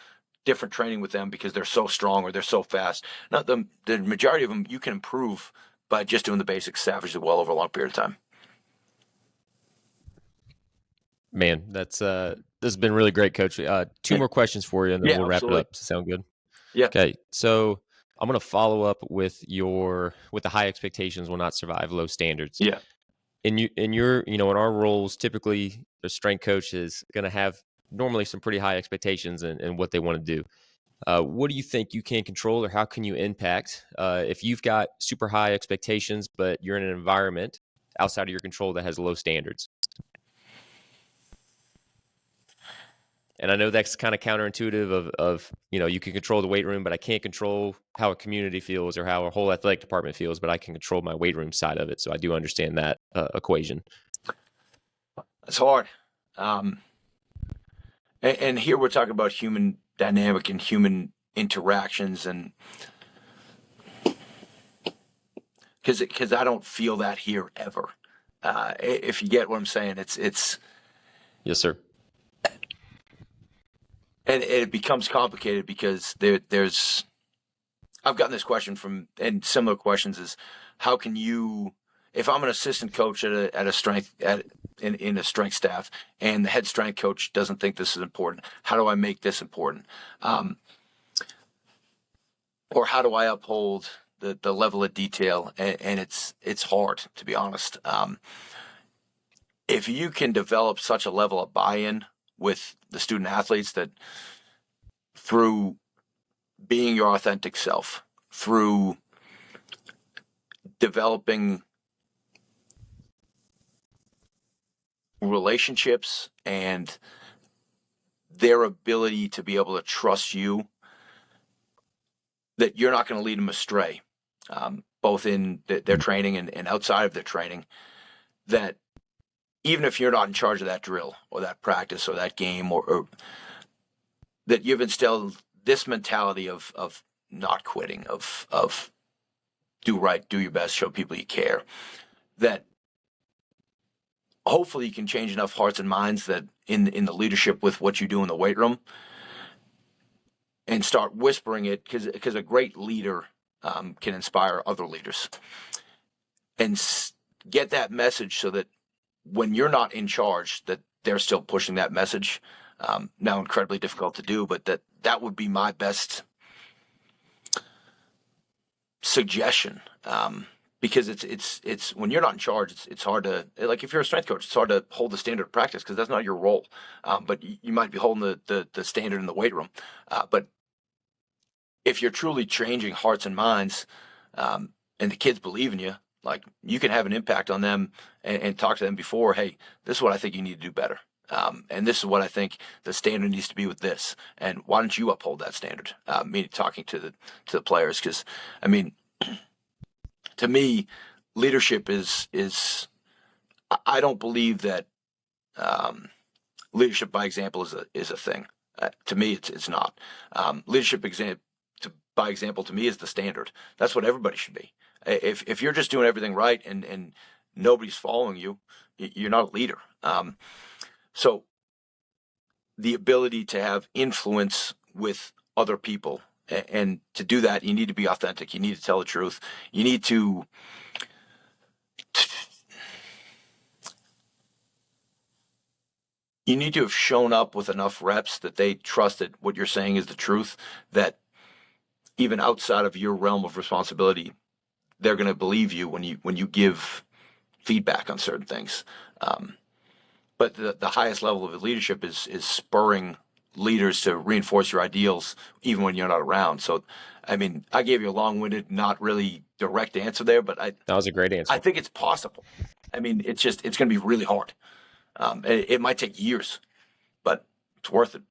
S2: different training with them because they're so strong or they're so fast. Not the majority of them you can improve by just doing the basics savagely well over a long period of time.
S3: Man, that's this has been really great, Coach. Two more questions for you, and then we'll wrap it up. Does that sound good?
S2: Yeah.
S3: Okay, so I'm going to follow up with the high expectations will not survive low standards.
S2: Yeah.
S3: In our roles, typically the strength coach is going to have normally some pretty high expectations in what they want to do. What do you think you can control, or how can you impact if you've got super high expectations, but you're in an environment outside of your control that has low standards? And I know that's kind of counterintuitive of you can control the weight room, but I can't control how a community feels or how a whole athletic department feels, but I can control my weight room side of it. So I do understand that equation.
S2: It's hard. And here we're talking about human dynamic and human interactions, and because I don't feel that here ever. If you get what I'm saying, it's
S3: Yes, sir.
S2: And it becomes complicated because there's I've gotten this question and similar questions is, how can you, if I'm an assistant coach at a strength in a strength staff, and the head strength coach doesn't think this is important, how do I make this important? Or how do I uphold the level of detail? And it's hard, to be honest. If you can develop such a level of buy-in with the student athletes, that through being your authentic self, through developing relationships and their ability to be able to trust you, that you're not going to lead them astray, both in their training and outside of their training, that even if you're not in charge of that drill or that practice or that game, or that you've instilled this mentality of not quitting, of do right, do your best, show people you care, that hopefully you can change enough hearts and minds that in the leadership with what you do in the weight room, and start whispering it, because a great leader can inspire other leaders, and get that message so that when you're not in charge, that they're still pushing that message. Now, incredibly difficult to do, but that would be my best suggestion. Because it's when you're not in charge, it's hard to, like, if you're a strength coach, it's hard to hold the standard of practice because that's not your role. But you might be holding the standard in the weight room. But if you're truly changing hearts and minds, and the kids believe in you, like, you can have an impact on them and talk to them before, hey, this is what I think you need to do better. And this is what I think the standard needs to be with this. And why don't you uphold that standard? Meaning talking to the players. Because, I mean, to me, leadership is I don't believe that leadership by example is a thing. To me, it's not. Leadership by example to me is the standard. That's what everybody should be. If you're just doing everything right and nobody's following you, you're not a leader. So the ability to have influence with other people, and to do that, you need to be authentic. You need to tell the truth. You need to you need to have shown up with enough reps that they trust that what you're saying is the truth, that even outside of your realm of responsibility, they're going to believe you when you give feedback on certain things. But the highest level of leadership is spurring leaders to reinforce your ideals even when you're not around. So, I mean, I gave you a long-winded, not really direct answer there, but
S3: That was a great answer.
S2: I think it's possible. I mean, it's going to be really hard. It might take years, but it's worth it.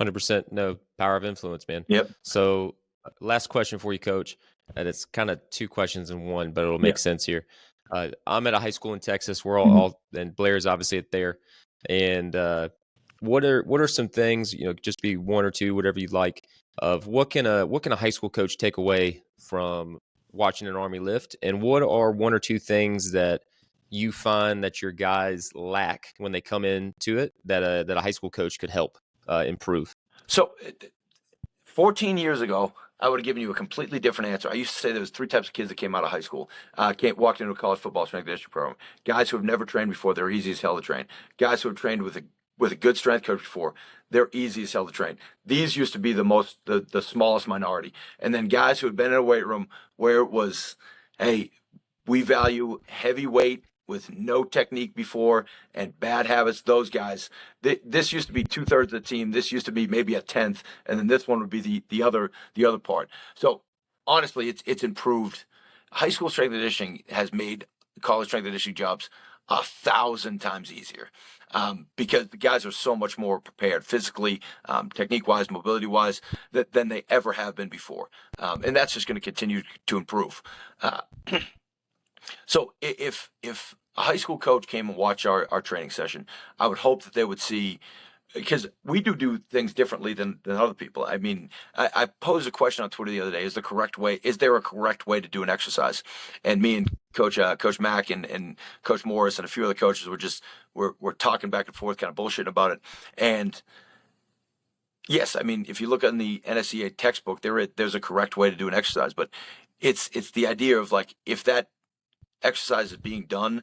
S3: 100% no, power of influence, man.
S2: Yep.
S3: So last question for you, Coach. And it's kind of two questions in one, but it'll make sense here. I'm at a high school in Texas. We're all and Blair's obviously at there. And what are some things, just be one or two, whatever you'd like, of what can a high school coach take away from watching an Army lift? And what are one or two things that you find that your guys lack when they come into it that a high school coach could help improve?
S2: So 14 years ago, I would have given you a completely different answer. I used to say there was three types of kids that came out of high school. Walked into a college football strength conditioning program. Guys who have never trained before, they're easy as hell to train. Guys who have trained with a good strength coach before, they're easy as hell to train. These used to be the smallest minority. And then guys who had been in a weight room where it was, hey, we value heavyweight with no technique before and bad habits, those guys. This used to be 2/3 of the team. This used to be maybe a 10th, and then this one would be the other part. So honestly, it's improved. High school strength and conditioning has made college strength and conditioning jobs 1,000 times easier because the guys are so much more prepared physically, technique-wise, mobility-wise, than they ever have been before, and that's just going to continue to improve. So if a high school coach came and watched our training session, I would hope that they would see, because we do things differently than other people. I mean, I posed a question on Twitter the other day: is there a correct way to do an exercise? And me and Coach Mack and Coach Morris and a few other coaches were talking back and forth, kind of bullshitting about it. And yes, I mean, if you look in the NSCA textbook, there's a correct way to do an exercise, but it's the idea of, like, if that exercise is being done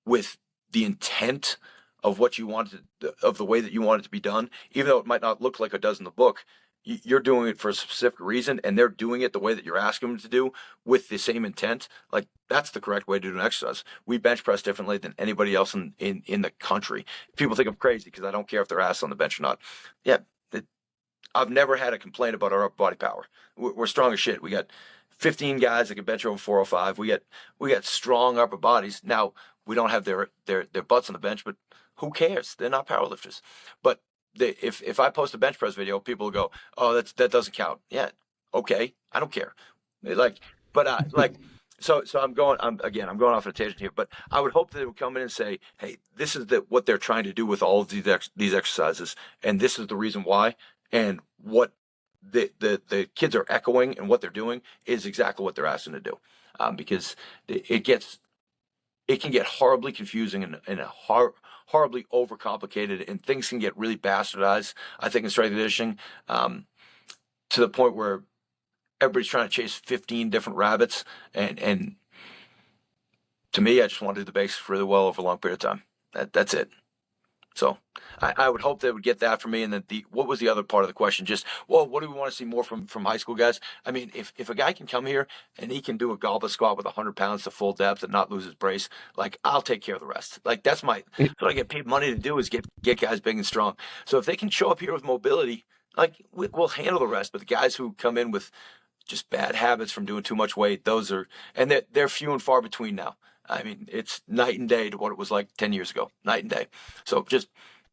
S2: with the intent of what you want of the way that you want it to be done, even though it might not look like it does in the book, you're doing it for a specific reason, and they're doing it the way that you're asking them to do with the same intent. Like, that's the correct way to do an exercise. We bench press differently than anybody else in the country. People think I'm crazy because I don't care if they're ass on the bench or not. Yeah, I've never had a complaint about our upper body power. We're strong as shit. We got 15 guys that can bench over 405. We got strong upper bodies. Now, we don't have their butts on the bench, but who cares? They're not powerlifters. But if I post a bench press video, people will go, "Oh, that doesn't count." Yeah, okay, I don't care. So I'm going off on a tangent here, but I would hope that they would come in and say, "Hey, this is what they're trying to do with all of these exercises, and this is the reason why, and what the kids are echoing and what they're doing is exactly what they're asking to do," because it can get horribly confusing and horribly overcomplicated, and things can get really bastardized, I think, in strength and conditioning, to the point where everybody's trying to chase 15 different rabbits. And to me, I just want to do the basics really well over a long period of time. That's it. So I would hope they would get that from me. And then what was the other part of the question? Just, well, what do we want to see more from high school guys? I mean, if a guy can come here and he can do a goblet squat with 100 pounds to full depth and not lose his brace, like, I'll take care of the rest. Like, that's what I get paid money to do, is get guys big and strong. So if they can show up here with mobility, like, we'll handle the rest. But the guys who come in with just bad habits from doing too much weight, they're few and far between now. I mean, it's night and day to what it was like 10 years ago. Night and day. So just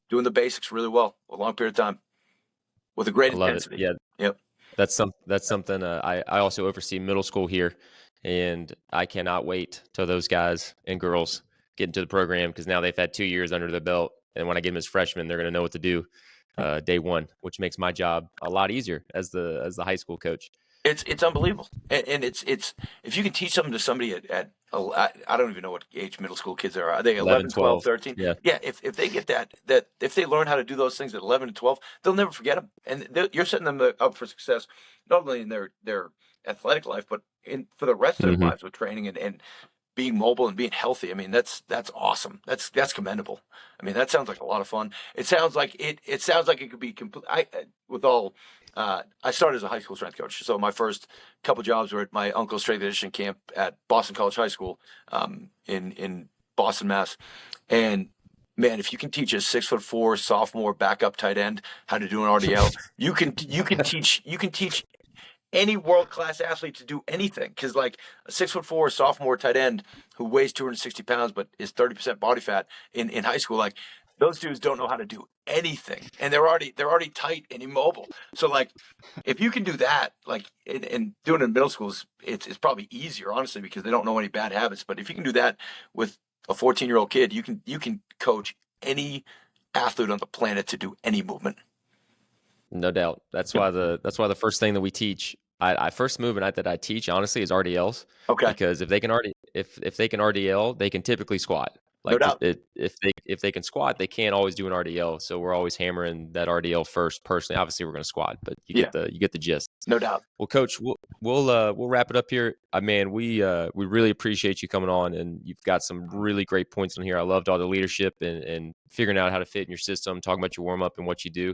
S2: doing the basics really well a long period of time with a great intensity.
S3: Yeah.
S2: Yep.
S3: That's something I also oversee middle school here, and I cannot wait till those guys and girls get into the program, because now they've had 2 years under their belt, and when I get them as freshmen, they're going to know what to do day one, which makes my job a lot easier as the high school coach.
S2: It's unbelievable, and it's if you can teach something to somebody at I don't even know what age middle school kids are. Are they 11, 12, 13?
S3: Yeah.
S2: If they get that if they learn how to do those things at 11 and 12, they'll never forget them, and you're setting them up for success not only in their athletic life, but for the rest of their lives with training and being mobile and being healthy. I mean, that's awesome. That's commendable. I mean, that sounds like a lot of fun. It sounds like it sounds like it could be complete. I started as a high school strength coach, so my first couple jobs were at my uncle's strength conditioning camp at Boston College High School, in Boston, Mass. And man, if you can teach a 6'4" sophomore backup tight end how to do an RDL, you can teach any world-class athlete to do anything. Because like a 6'4" sophomore tight end who weighs 260 pounds but is 30% body fat in high school, like those dudes don't know how to do anything, and they're already tight and immobile. So like, if you can do that, like, and doing it in middle schools, it's probably easier, honestly, because they don't know any bad habits. But if you can do that with a 14-year-old kid, you can coach any athlete on the planet to do any movement.
S3: No doubt. That's why the first thing that we teach, I first movement that I teach, honestly, is RDLs.
S2: Okay.
S3: Because if they can RDL, they can typically squat. Like,
S2: No doubt.
S3: If they can squat, they can't always do an RDL. So we're always hammering that RDL first. Personally, obviously, we're going to squat, but you get the gist.
S2: No doubt.
S3: Well, Coach, we'll wrap it up here. Man, we really appreciate you coming on, and you've got some really great points on here. I loved all the leadership and figuring out how to fit in your system, talking about your warm up and what you do.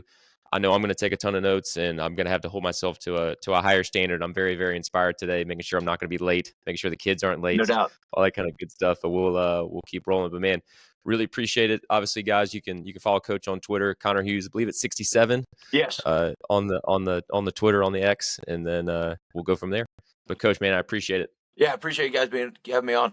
S3: I know I'm going to take a ton of notes, and I'm going to have to hold myself to a higher standard. I'm very, very inspired today, making sure I'm not going to be late, making sure the kids aren't late,
S2: No doubt.
S3: all that kind of good stuff. But we'll keep rolling. But man, really appreciate it. Obviously, guys, you can follow Coach on Twitter, Conor Hughes. I believe it's 67.
S2: Yes.
S3: On the Twitter, on the X, and then we'll go from there. But Coach, man, I appreciate it.
S2: Yeah, I appreciate you guys having me on.